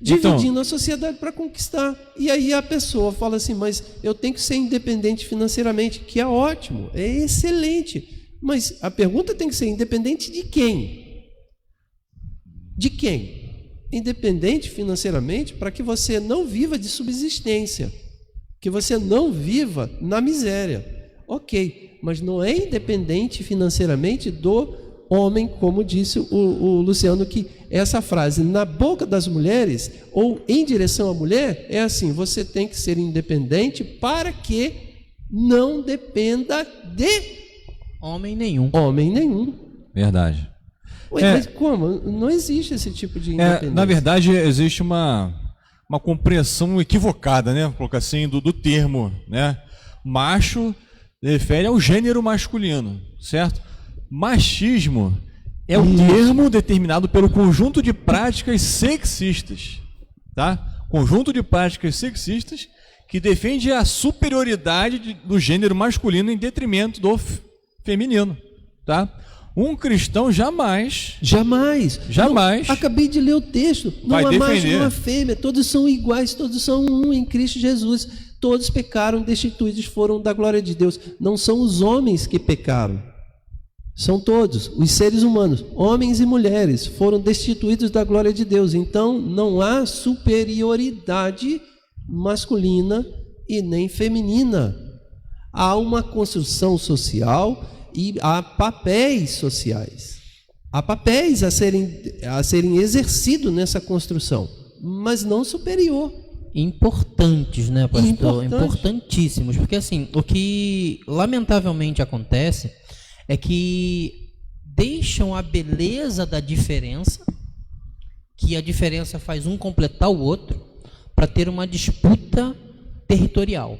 dividindo a sociedade para conquistar. E aí a pessoa fala assim, mas eu tenho que ser independente financeiramente, que é ótimo, é excelente, mas a pergunta tem que ser independente de quem? De quem? Independente financeiramente para que você não viva de subsistência, que você não viva na miséria. Ok, mas não é independente financeiramente do homem, como disse o Luciano, que essa frase na boca das mulheres ou em direção à mulher é assim: você tem que ser independente para que não dependa de homem nenhum. Verdade. Ué, mas como? Não existe esse tipo de independência. Na verdade, existe uma compreensão equivocada, né? Vou colocar assim, do termo, né? Macho refere ao gênero masculino, certo? Machismo é o termo determinado pelo conjunto de práticas sexistas, tá? Conjunto de práticas sexistas que defende a superioridade do gênero masculino em detrimento do feminino, tá? Um cristão jamais. Não, acabei de ler o texto. Não há macho, não há fêmea, todos são iguais, todos são um em Cristo Jesus. Todos pecaram, destituídos foram da glória de Deus. Não são os homens que pecaram. São todos, os seres humanos, homens e mulheres, foram destituídos da glória de Deus. Então, não há superioridade masculina e nem feminina. Há uma construção social e há papéis sociais. Há papéis a serem exercidos nessa construção, mas não superior. Importantes, né, pastor? Importantíssimos. Porque, assim, o que lamentavelmente acontece é que deixam a beleza da diferença, que a diferença faz um completar o outro, para ter uma disputa territorial.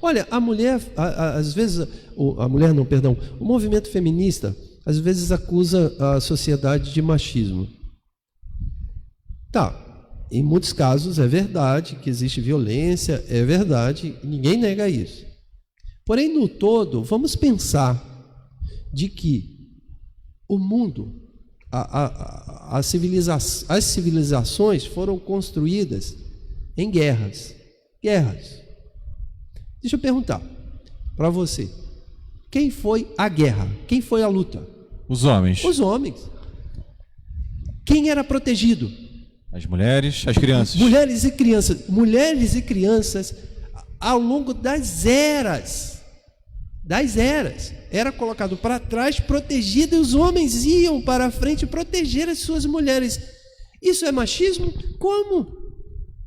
Olha, a mulher, às vezes, o movimento feminista, às vezes acusa a sociedade de machismo. Tá, em muitos casos é verdade que existe violência, é verdade, ninguém nega isso. Porém, no todo, vamos pensar de que o mundo, as civilizações foram construídas em guerras. Deixa eu perguntar para você, quem foi a guerra? Quem foi a luta? Os homens. Os homens. Quem era protegido? As mulheres, as crianças. Mulheres e crianças, ao longo das eras, era colocado para trás, protegido, e os homens iam para a frente proteger as suas mulheres. Isso é machismo? Como?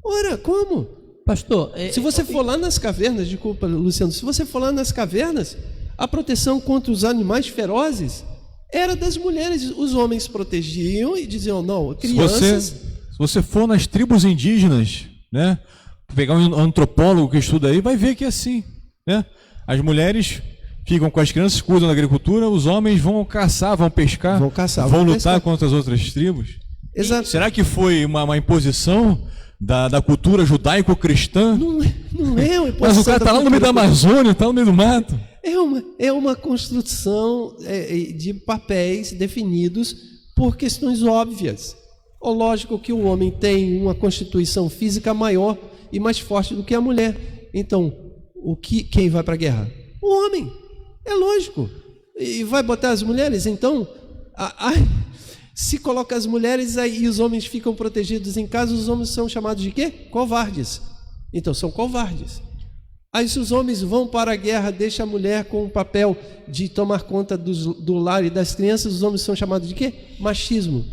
Ora, como? Pastor, Se você for lá nas cavernas, desculpa, Luciano, se você for lá nas cavernas, a proteção contra os animais ferozes era das mulheres. Os homens protegiam e diziam, não, crianças... Se você for nas tribos indígenas, né, pegar um antropólogo que estuda aí, vai ver que é assim, né? As mulheres ficam com as crianças, cuidam da agricultura, os homens vão caçar, vão pescar, vão lutar pescar contra as outras tribos. Exato. Será que foi uma imposição da cultura judaico-cristã? Não é uma imposição. Mas o cara está lá no meio da Amazônia, está no meio do mato. É uma construção de papéis definidos por questões óbvias. Lógico que o homem tem uma constituição física maior e mais forte do que a mulher. Então, quem vai para a guerra? O homem. É lógico. E vai botar as mulheres? Então, se coloca as mulheres aí e os homens ficam protegidos em casa, os homens são chamados de quê? Covardes. Então, são covardes. Aí se os homens vão para a guerra, deixa a mulher com o papel de tomar conta do lar e das crianças, os homens são chamados de quê? Machismo.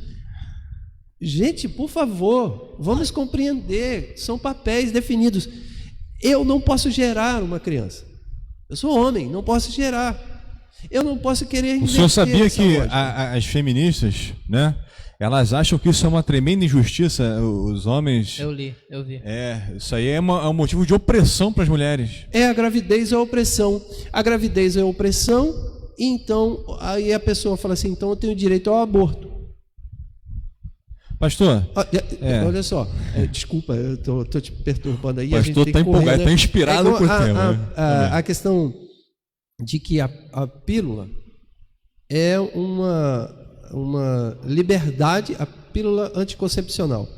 Gente, por favor, vamos compreender, são papéis definidos. Eu não posso gerar uma criança. Eu sou homem, não posso gerar. Eu não posso querer inverter. O senhor sabia que lógica. As feministas, né? Elas acham que isso é uma tremenda injustiça, os homens... Eu vi. Isso aí é um motivo de opressão para as mulheres. A gravidez é opressão. A gravidez é opressão, e então, aí a pessoa fala assim, então eu tenho direito ao aborto. Pastor... Olha só, desculpa, eu tô te perturbando aí. Pastor está empolgado, está inspirado com o tema. A questão de que a pílula é uma liberdade, a pílula anticoncepcional.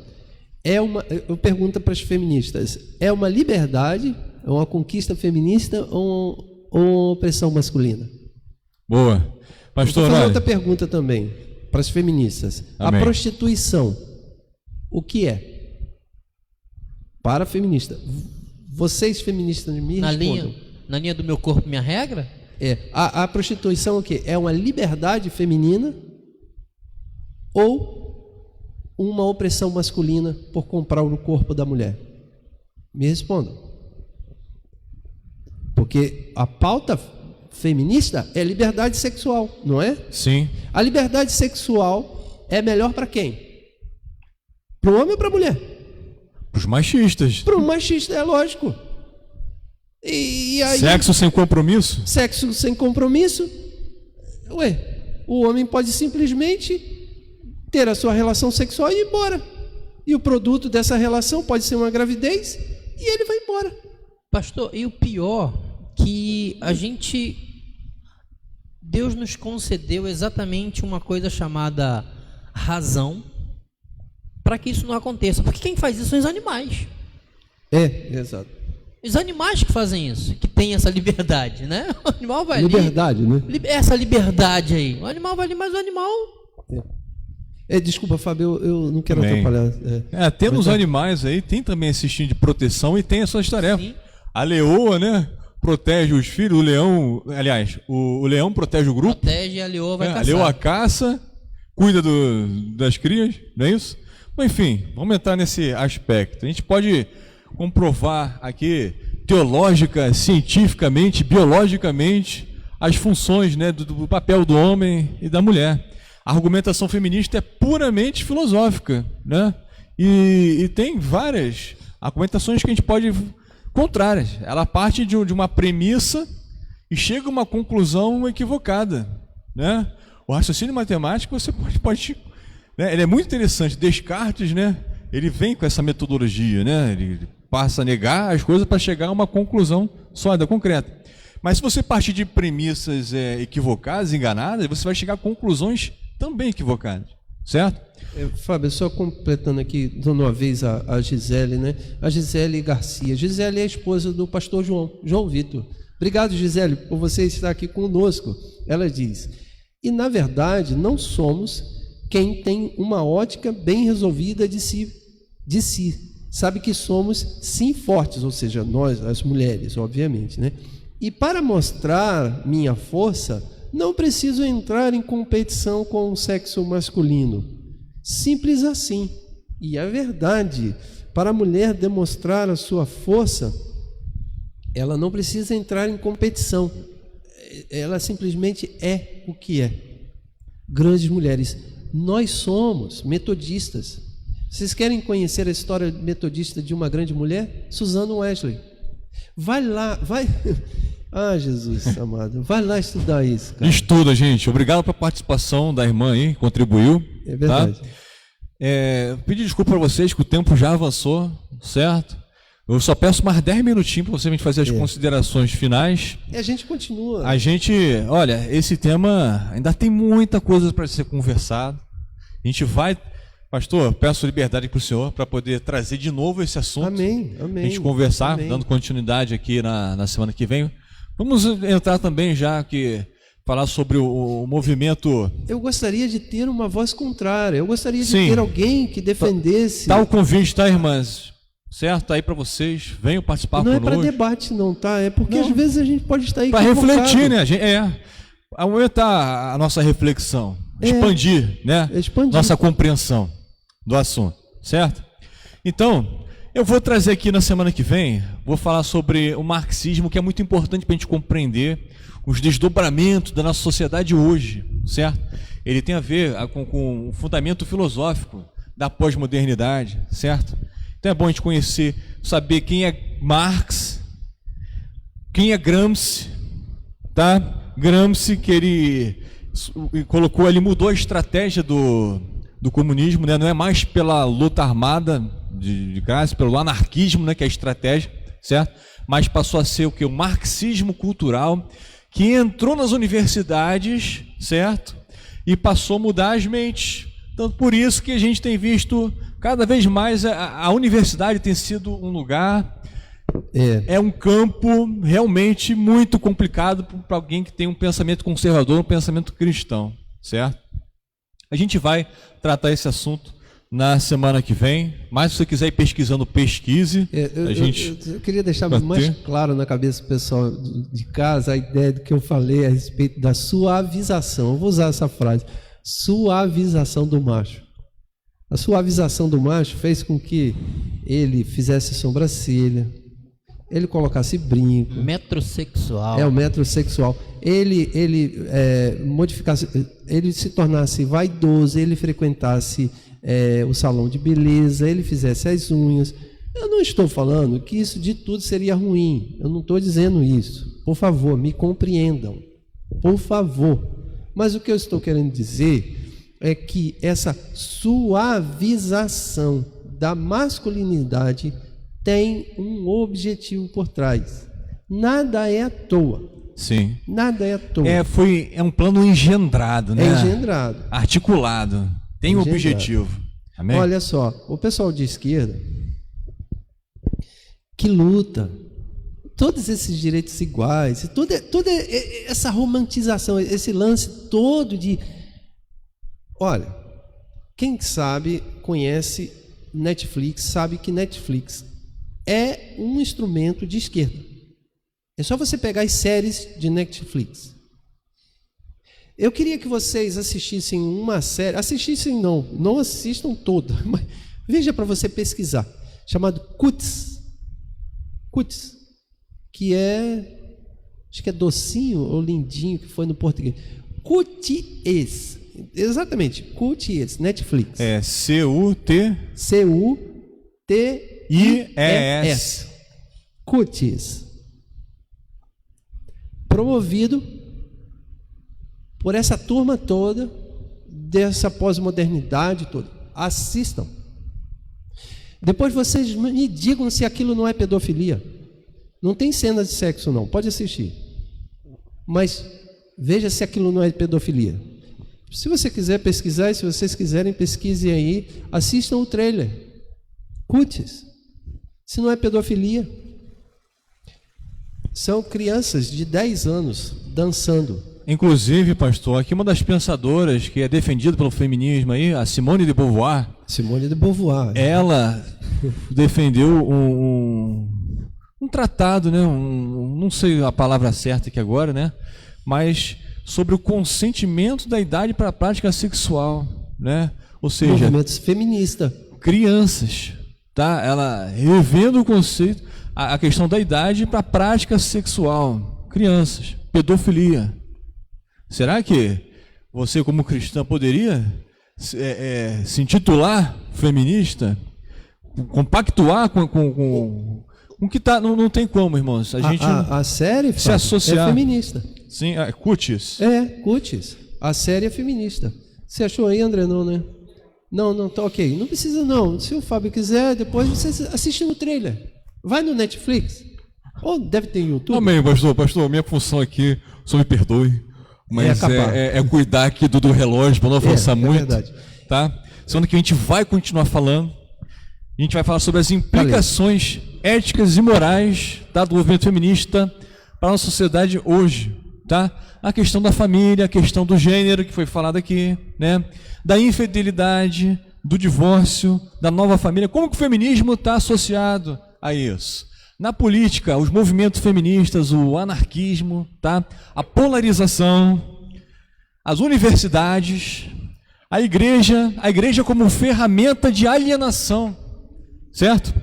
Eu pergunto para as feministas, é uma liberdade, é uma conquista feminista ou uma opressão masculina? Boa. Pastor, vou fazer outra pergunta também para as feministas. Amém. A prostituição, o que é? Para a feminista. Vocês feministas me respondam. Na linha do meu corpo, minha regra? A prostituição o quê? É uma liberdade feminina ou uma opressão masculina por comprar o corpo da mulher? Me respondam. Porque a pauta feminista é liberdade sexual, não é? Sim. A liberdade sexual é melhor para quem? Para o homem ou para a mulher? Para os machistas. Para o machista, é lógico. E aí, sexo sem compromisso? Sexo sem compromisso? O homem pode simplesmente ter a sua relação sexual e ir embora. E o produto dessa relação pode ser uma gravidez e ele vai embora. Pastor, e o pior, que Deus nos concedeu exatamente uma coisa chamada razão para que isso não aconteça. Porque quem faz isso são os animais. Exato. Os animais que fazem isso, que tem essa liberdade, né? O animal vai liberdade, ali, né? Essa liberdade aí. O animal vai ali, mas o animal... Desculpa, Fábio, eu não quero atrapalhar. Tendo os animais aí, tem também esse instinto de proteção e tem as suas tarefas. Sim. A leoa, né? Protege os filhos, o leão... Aliás, o leão protege o grupo. Protege e a leoa vai caçar. A leoa caça, cuida das crias, não é isso? Mas, enfim, vamos entrar nesse aspecto. A gente pode comprovar aqui, teológica, cientificamente, biologicamente, as funções, né, do papel do homem e da mulher. A argumentação feminista é puramente filosófica, né? E tem várias argumentações que a gente pode contrárias. Ela parte de uma premissa e chega a uma conclusão equivocada, né? O raciocínio matemático você pode né? Ele é muito interessante. Descartes, né? Ele vem com essa metodologia, né? Ele passa a negar as coisas para chegar a uma conclusão sólida, concreta. Mas se você partir de premissas equivocadas, enganadas, você vai chegar a conclusões também equivocadas, certo? Fábio, só completando aqui, dando uma vez a Gisele, né? A Gisele Garcia. Gisele é a esposa do pastor João Vitor. Obrigado, Gisele, por você estar aqui conosco. Ela diz, e na verdade não somos quem tem uma ótica bem resolvida de si. Sabe que somos sim fortes, ou seja, nós, as mulheres, obviamente, né? E para mostrar minha força, não preciso entrar em competição com o sexo masculino. Simples assim. E é verdade, para a mulher demonstrar a sua força, ela não precisa entrar em competição. Ela simplesmente é o que é. Grandes mulheres. Nós somos metodistas. Vocês querem conhecer a história metodista de uma grande mulher? Susanna Wesley. Vai lá, vai... Ah, Jesus amado, vai lá estudar isso, cara. Estuda, gente. Obrigado pela participação da irmã aí, contribuiu. É verdade. Tá? Pedir desculpa para vocês que o tempo já avançou, certo? Eu só peço mais 10 minutinhos para vocês fazer as considerações finais. E a gente continua. A gente, olha, esse tema ainda tem muita coisa para ser conversado. A gente vai, pastor, peço liberdade para o senhor para poder trazer de novo esse assunto. Amém, amém. A gente conversar, amém. dando continuidade aqui na semana que vem. Vamos entrar também já que falar sobre o movimento. Eu gostaria de ter uma voz contrária. Eu gostaria de Sim. ter alguém que defendesse. Tá o convite, tá, irmãs? Certo? Tá aí para vocês. Venham participar Não conosco. é para debate, não, tá? É porque Não. às vezes a gente pode estar Para equivocado. refletir, né? Aumentar a nossa reflexão. Expandir, né? Expandir. Nossa compreensão do assunto. Certo? Então, eu vou trazer aqui na semana que vem, vou falar sobre o marxismo, que é muito importante para a gente compreender os desdobramentos da nossa sociedade hoje, certo? Ele tem a ver com o fundamento filosófico da pós-modernidade, certo? Então é bom a gente conhecer, saber quem é Marx, quem é Gramsci, tá? Gramsci, que ele colocou, ele mudou a estratégia do comunismo, né? Não é mais pela luta armada de classe, pelo anarquismo, né, que é a estratégia, certo? Mas passou a ser o que? O marxismo cultural, que entrou nas universidades, certo? E passou a mudar as mentes. Então, por isso que a gente tem visto cada vez mais a universidade tem sido um lugar, é um campo realmente muito complicado para alguém que tem um pensamento conservador, um pensamento cristão, certo? A gente vai tratar esse assunto na semana que vem, mas se você quiser ir pesquisando, pesquise. Eu queria deixar mais claro na cabeça do pessoal de casa a ideia do que eu falei a respeito da suavização. Eu vou usar essa frase, suavização do macho. A suavização do macho fez com que ele fizesse sobrancelha, ele colocasse brinco. Metrosexual. É o metrosexual. Ele modificasse, ele se tornasse vaidoso, ele frequentasse o salão de beleza, ele fizesse as unhas. Eu não estou falando que isso de tudo seria ruim. Eu não estou dizendo isso. Por favor, me compreendam. Por favor. Mas o que eu estou querendo dizer é que essa suavização da masculinidade tem um objetivo por trás. Nada é à toa. Sim. Nada é à toa. É um plano engendrado, né? É engendrado. Articulado. Tem um objetivo. Amém? Olha só, o pessoal de esquerda que luta todos esses direitos iguais, toda essa romantização, esse lance todo de... Olha, quem sabe, conhece Netflix, sabe que Netflix é um instrumento de esquerda. É só você pegar as séries de Netflix. Eu queria que vocês assistissem uma série, não assistam toda, mas veja para você pesquisar, chamado Cuties, que acho que é docinho ou lindinho, que foi no português. Cuties, exatamente, Cuties, Netflix. É C-U-T... C-U-T-I-E-S. Cuties. Promovido por essa turma toda, dessa pós-modernidade toda. Assistam. Depois vocês me digam se aquilo não é pedofilia. Não tem cena de sexo não, pode assistir. Mas veja se aquilo não é pedofilia. Se você quiser pesquisar, e se vocês quiserem, pesquisem aí, assistam o trailer. Cuties. Se não é pedofilia. São crianças de 10 anos dançando. Inclusive, pastor, aqui uma das pensadoras que é defendida pelo feminismo aí, a Simone de Beauvoir. Simone de Beauvoir. Ela defendeu um tratado, né? Não sei a palavra certa aqui agora, né? Mas sobre o consentimento da idade para a prática sexual, né? Ou seja, movimento feminista. crianças, tá? Ela revendo o conceito, a questão da idade para a prática sexual. Crianças, pedofilia. Será que você, como cristã, poderia se intitular feminista? Compactuar com que tá, não tem como, irmãos. A gente a série, se Fábio, associar. é feminista. Sim, cutis. Cutis. A série é feminista. Você achou aí, André? Não, né? Não, tá ok. Não precisa não. Se o Fábio quiser, depois você assiste no trailer. Vai no Netflix. Ou deve ter no YouTube. Amém, pastor. Minha função aqui, o senhor me perdoe, mas é cuidar aqui do relógio para não avançar muito. Verdade. Tá? Sendo que a gente vai continuar falando. A gente vai falar sobre as implicações éticas e morais, tá, do movimento feminista para a nossa sociedade hoje, tá? A questão da família, a questão do gênero que foi falado aqui, né? Da infidelidade, do divórcio, da nova família. Como que o feminismo está associado a isso? Na política, os movimentos feministas, o anarquismo, tá? A polarização, as universidades, a igreja como ferramenta de alienação, certo?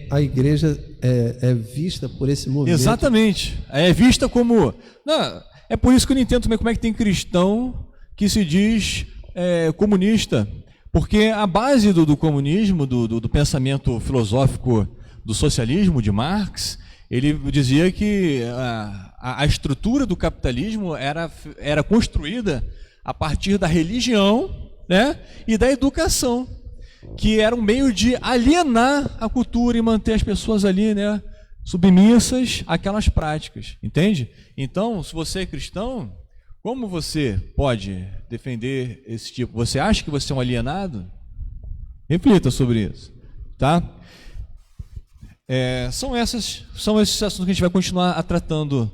A igreja é vista por esse movimento. Exatamente. É vista como... Não, é por isso que eu não entendo também como é que tem cristão que se diz comunista. Porque a base do comunismo, do pensamento filosófico do socialismo, de Marx, ele dizia que a estrutura do capitalismo era construída a partir da religião, né, e da educação, que era um meio de alienar a cultura e manter as pessoas ali, né, submissas àquelas práticas, entende? Então, se você é cristão, como você pode defender esse tipo? Você acha que você é um alienado? Reflita sobre isso, tá? São esses assuntos que a gente vai continuar tratando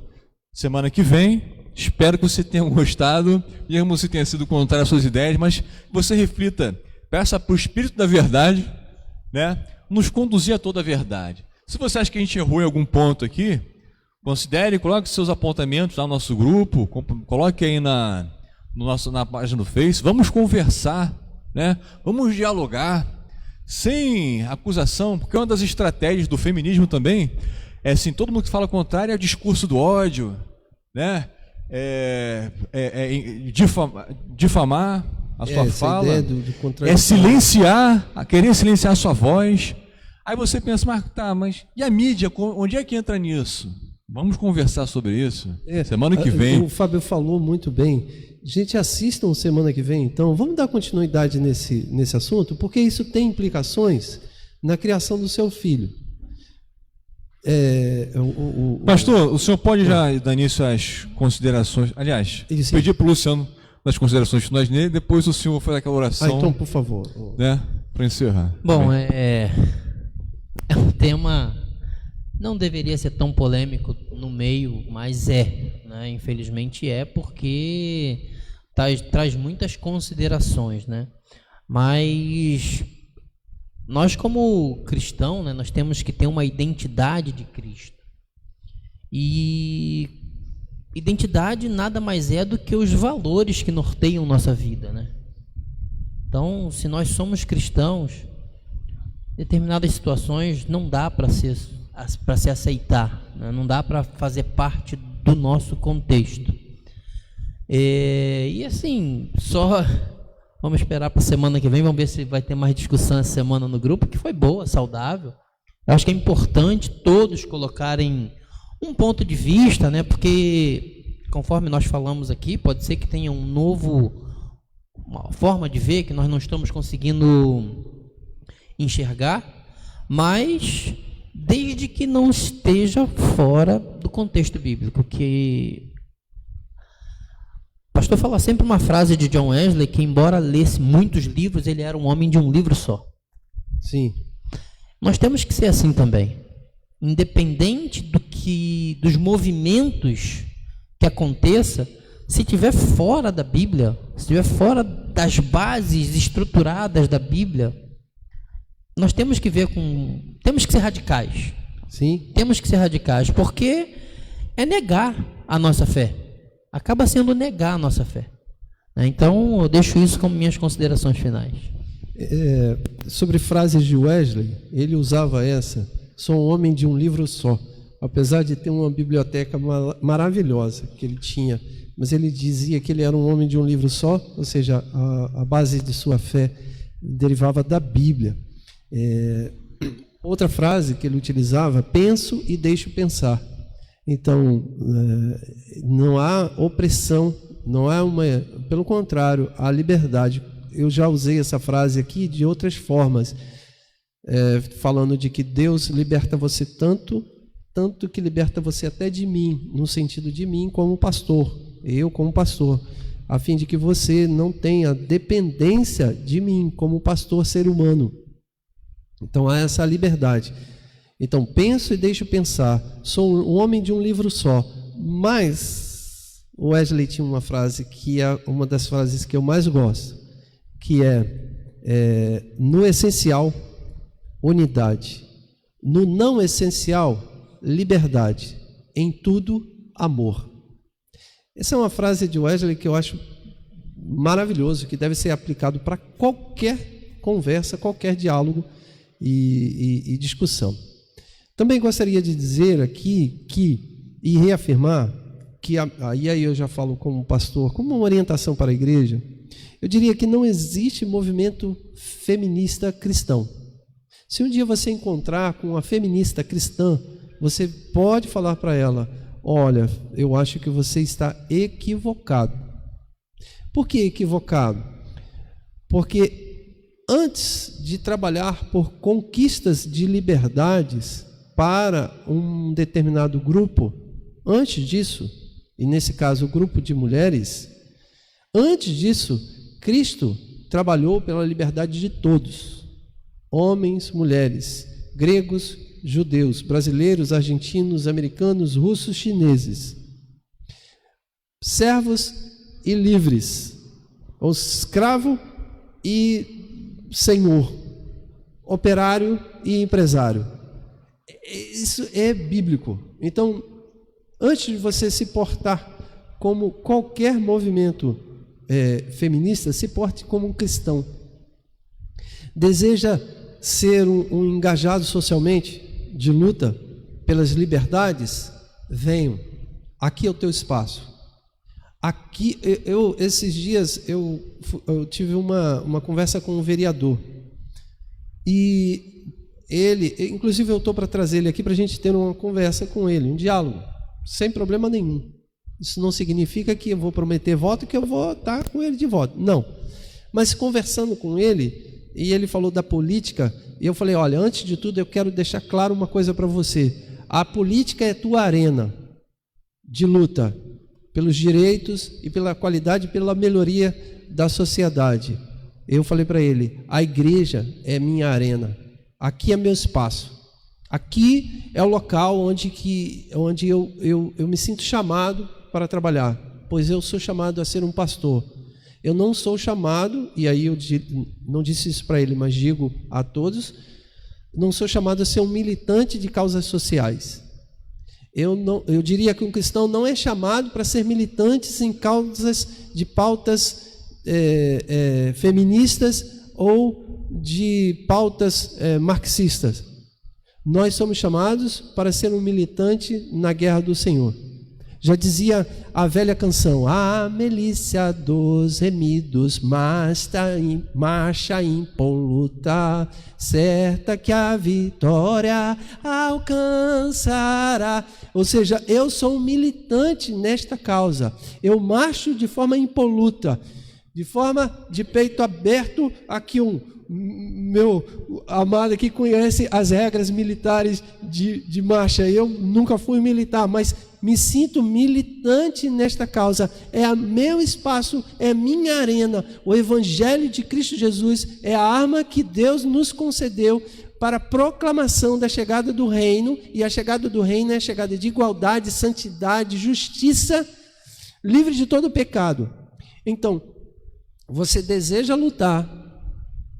semana que vem. Espero que você tenha gostado, mesmo se tenha sido contrário às suas ideias, mas você reflita, peça para o Espírito da Verdade, né, nos conduzir a toda a verdade. Se você acha que a gente errou em algum ponto aqui, considere, coloque seus apontamentos lá no nosso grupo, coloque aí na página do Face, vamos conversar, né, vamos dialogar, sem acusação, porque uma das estratégias do feminismo também é assim, todo mundo que fala o contrário é o discurso do ódio, né? Difamar a sua fala, silenciar, querer silenciar a sua voz. Aí você pensa, mas e a mídia, onde é que entra nisso? Vamos conversar sobre isso semana que vem. O Fábio falou muito bem. Gente, assistam semana que vem, então. Vamos dar continuidade nesse assunto, porque isso tem implicações na criação do seu filho. Pastor, o senhor pode já dar início às considerações? Aliás, pedir para o Luciano as considerações finais nele, depois o senhor faz aquela oração. Então, por favor. Né, para encerrar. Bom, é um tema, não deveria ser tão polêmico no meio, mas né? Infelizmente porque traz muitas considerações, né? Mas nós como cristãos, né, nós temos que ter uma identidade de Cristo. E identidade nada mais é do que os valores que norteiam nossa vida, né? Então, se nós somos cristãos, determinadas situações não dá para se aceitar, né? Não dá para fazer parte do nosso contexto. E assim, só vamos esperar para a semana que vem, vamos ver se vai ter mais discussão essa semana no grupo, que foi boa, saudável. Eu acho que é importante todos colocarem um ponto de vista, né? Porque, conforme nós falamos aqui, pode ser que tenha uma forma de ver que nós não estamos conseguindo enxergar, mas desde que não esteja fora do contexto bíblico, que o pastor fala sempre uma frase de John Wesley, que embora lesse muitos livros, ele era um homem de um livro só. Sim. Nós temos que ser assim também. Independente dos movimentos que aconteça, se estiver fora da Bíblia, se estiver fora das bases estruturadas da Bíblia, nós temos que temos que ser radicais. Sim. Temos que ser radicais, porque é negar a nossa fé. Acaba sendo negar a nossa fé. Então, eu deixo isso como minhas considerações finais. sobre frases de Wesley, ele usava essa: sou um homem de um livro só. Apesar de ter uma biblioteca maravilhosa que ele tinha, mas ele dizia que ele era um homem de um livro só, ou seja, a base de sua fé derivava da Bíblia. Outra frase que ele utilizava: penso e deixo pensar. Então, não há opressão, não há pelo contrário, há liberdade. Eu já usei essa frase aqui de outras formas, falando de que Deus liberta você tanto que liberta você até de mim, no sentido de mim como pastor, eu como pastor, a fim de que você não tenha dependência de mim como pastor ser humano. Então há essa liberdade. Então, penso e deixo pensar, sou um homem de um livro só. Mas o Wesley tinha uma frase que é uma das frases que eu mais gosto, que no essencial, unidade, no não essencial, liberdade, em tudo, amor. Essa é uma frase de Wesley que eu acho maravilhoso, que deve ser aplicado para qualquer conversa, qualquer diálogo e discussão. Também gostaria de dizer aqui e reafirmar que, aí eu já falo como pastor, como uma orientação para a igreja, eu diria que não existe movimento feminista cristão. Se um dia você encontrar com uma feminista cristã, você pode falar para ela: olha, eu acho que você está equivocado. Por que equivocado? Porque antes de trabalhar por conquistas de liberdades para um determinado grupo, antes disso, e nesse caso o grupo de mulheres, antes disso, Cristo trabalhou pela liberdade de todos, homens, mulheres, gregos, judeus, brasileiros, argentinos, americanos, russos, chineses, servos e livres, ou escravo e senhor, operário e empresário. Isso é bíblico. Então, antes de você se portar como qualquer movimento feminista, se porte como um cristão. Deseja ser um engajado socialmente, de luta pelas liberdades? Venham, aqui é o teu espaço. Aqui, esses dias eu tive uma conversa com um vereador, e ele, inclusive eu estou para trazer ele aqui para a gente ter uma conversa com ele, um diálogo, sem problema nenhum. Isso não significa que eu vou prometer voto e que eu vou estar com ele de voto, não. Mas conversando com ele, e ele falou da política, e eu falei: olha, antes de tudo eu quero deixar claro uma coisa para você: a política é tua arena de luta pelos direitos e pela qualidade, pela melhoria da sociedade. Eu falei para ele: a igreja é minha arena, aqui é meu espaço, aqui é o local onde eu me sinto chamado para trabalhar, pois eu sou chamado a ser um pastor. Eu não sou chamado, e aí eu não disse isso para ele, mas digo a todos, não sou chamado a ser um militante de causas sociais. Eu diria que um cristão não é chamado para ser militante em causas de pautas feministas ou de pautas marxistas. Nós somos chamados para ser um militante na guerra do Senhor. Já dizia a velha canção: a milícia dos remidos marcha impoluta, certa que a vitória alcançará. Ou seja, eu sou um militante nesta causa. Eu marcho de forma impoluta, de forma de peito aberto. Aqui meu amado aqui conhece as regras militares de marcha. Eu nunca fui militar, mas me sinto militante nesta causa. É meu espaço, é minha arena. O Evangelho de Cristo Jesus é a arma que Deus nos concedeu para a proclamação da chegada do reino, e a chegada do reino é a chegada de igualdade, santidade, justiça, livre de todo pecado. Então, você deseja lutar,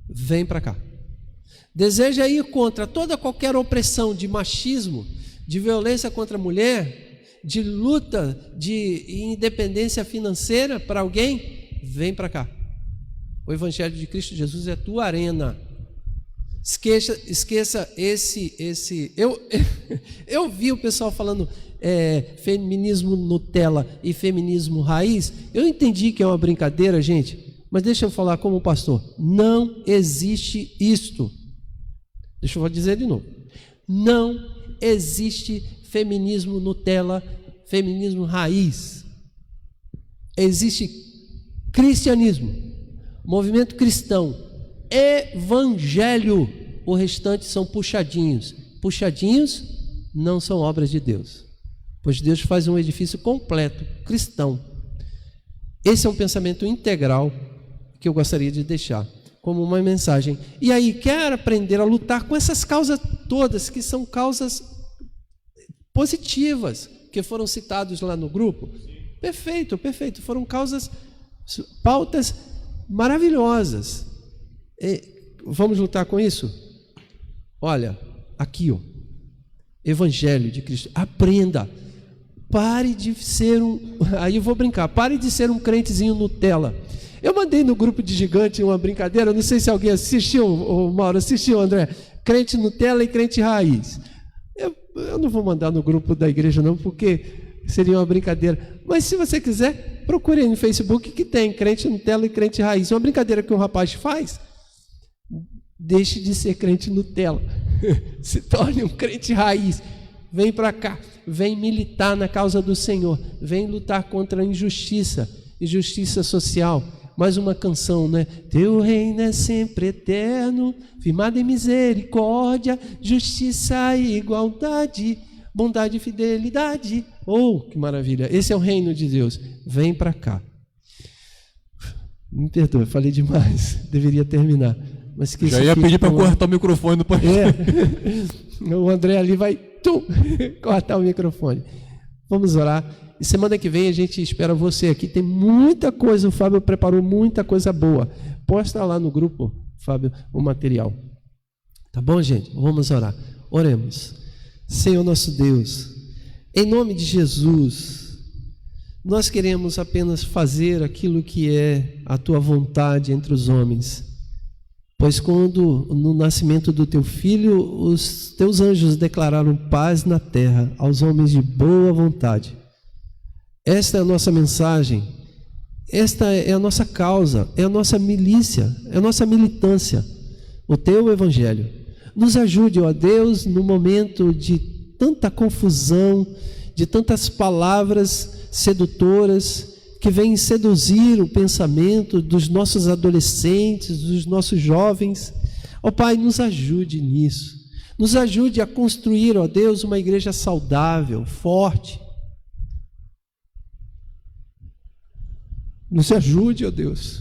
vem para cá. Deseja ir contra qualquer opressão de machismo, de violência contra a mulher, de luta de independência financeira para alguém, vem para cá. O Evangelho de Cristo Jesus é a tua arena. Esqueça esse. Eu vi o pessoal falando feminismo Nutella e feminismo raiz. Eu entendi que é uma brincadeira, gente, mas deixa eu falar como pastor. Não existe isto. Deixa eu dizer de novo. Não existe feminismo Nutella, feminismo raiz. Existe cristianismo, movimento cristão, evangelho. O restante são puxadinhos. Puxadinhos não são obras de Deus, pois Deus faz um edifício completo, cristão. Esse é um pensamento integral que eu gostaria de deixar como uma mensagem. E aí, quer aprender a lutar com essas causas todas, que são causas positivas, que foram citados lá no grupo? Perfeito, perfeito. Foram pautas maravilhosas. Vamos lutar com isso? Olha, aqui, ó, Evangelho de Cristo. Aprenda. Pare de ser aí eu vou brincar, pare de ser um crentezinho Nutella. Eu mandei no grupo de gigante uma brincadeira, não sei se alguém assistiu, o Mauro assistiu, André, crente Nutella e crente raiz. Eu não vou mandar no grupo da igreja não, porque seria uma brincadeira. Mas se você quiser, procure aí no Facebook que tem crente Nutella e crente raiz. Uma brincadeira que um rapaz faz. Deixe de ser crente Nutella. Se torne um crente raiz. Vem para cá. Vem militar na causa do Senhor. Vem lutar contra a injustiça social. Mais uma canção, né? Teu reino é sempre eterno, firmado em misericórdia, justiça e igualdade, bondade e fidelidade. Oh, que maravilha! Esse é o reino de Deus. Vem para cá. Me perdoe, falei demais. Deveria terminar. Mas que já ia pedir para cortar o microfone do pastor. O André ali vai cortar o microfone. Vamos orar. E semana que vem a gente espera você aqui. Tem muita coisa, o Fábio preparou muita coisa boa. Posta lá no grupo, Fábio, o material. Tá bom, gente? Vamos orar. Oremos. Senhor nosso Deus, em nome de Jesus, nós queremos apenas fazer aquilo que é a tua vontade entre os homens. Pois quando no nascimento do teu filho, os teus anjos declararam paz na terra aos homens de boa vontade. Esta é a nossa mensagem, esta é a nossa causa, é a nossa milícia, é a nossa militância, o teu evangelho. Nos ajude, ó Deus, no momento de tanta confusão, de tantas palavras sedutoras que vêm seduzir o pensamento dos nossos adolescentes, dos nossos jovens. Ó Pai, nos ajude nisso. Nos ajude a construir, ó Deus, uma igreja saudável, forte. Nos ajude, ó Deus,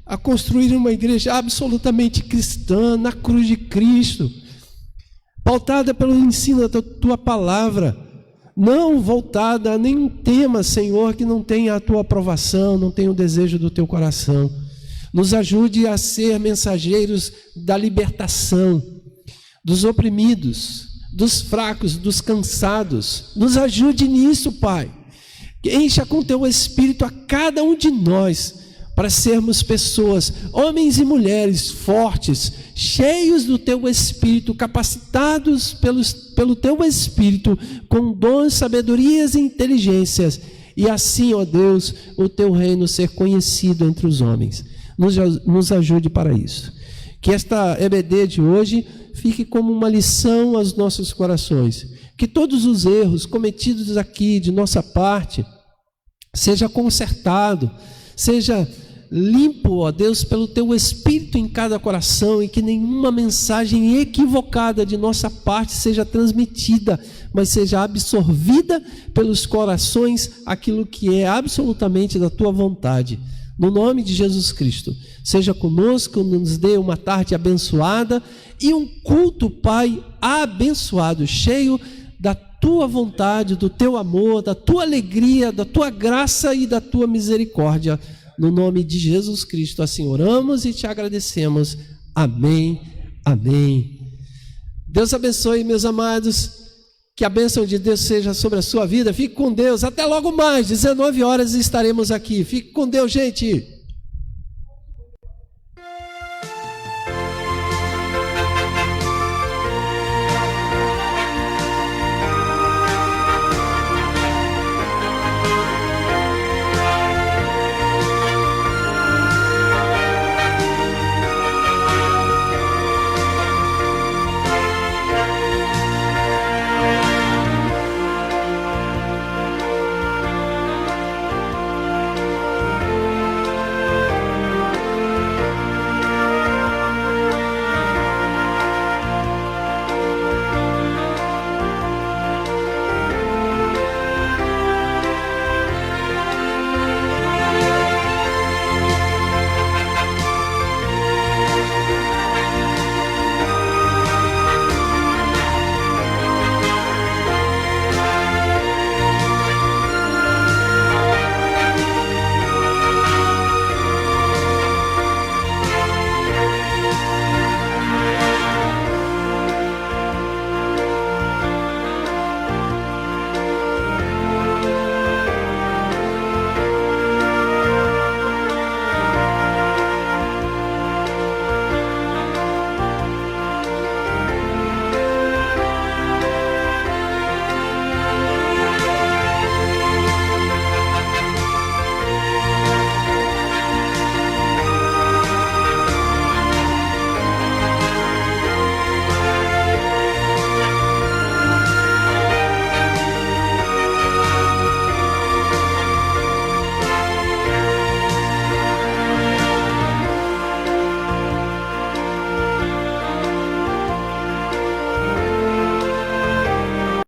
a construir uma igreja absolutamente cristã, na cruz de Cristo, pautada pelo ensino da tua palavra, não voltada a nenhum tema, Senhor, que não tenha a tua aprovação, não tenha o desejo do teu coração. Nos ajude a ser mensageiros da libertação, dos oprimidos, dos fracos, dos cansados. Nos ajude nisso, Pai. Encha com teu Espírito a cada um de nós, para sermos pessoas, homens e mulheres fortes, cheios do teu Espírito, capacitados pelo teu Espírito, com dons, sabedorias e inteligências, e assim, ó Deus, o teu reino ser conhecido entre os homens. Nos ajude para isso. Que esta EBD de hoje fique como uma lição aos nossos corações. Que todos os erros cometidos aqui de nossa parte seja consertado, seja limpo, ó Deus, pelo teu Espírito em cada coração, e que nenhuma mensagem equivocada de nossa parte seja transmitida, mas seja absorvida pelos corações aquilo que é absolutamente da tua vontade. No nome de Jesus Cristo, seja conosco, nos dê uma tarde abençoada e um culto, Pai, abençoado, cheio da tua vontade, do teu amor, da tua alegria, da tua graça e da tua misericórdia. No nome de Jesus Cristo, assim oramos e te agradecemos. Amém, amém. Deus abençoe, meus amados. Que a bênção de Deus seja sobre a sua vida. Fique com Deus. Até logo mais, 19 horas estaremos aqui. Fique com Deus, gente.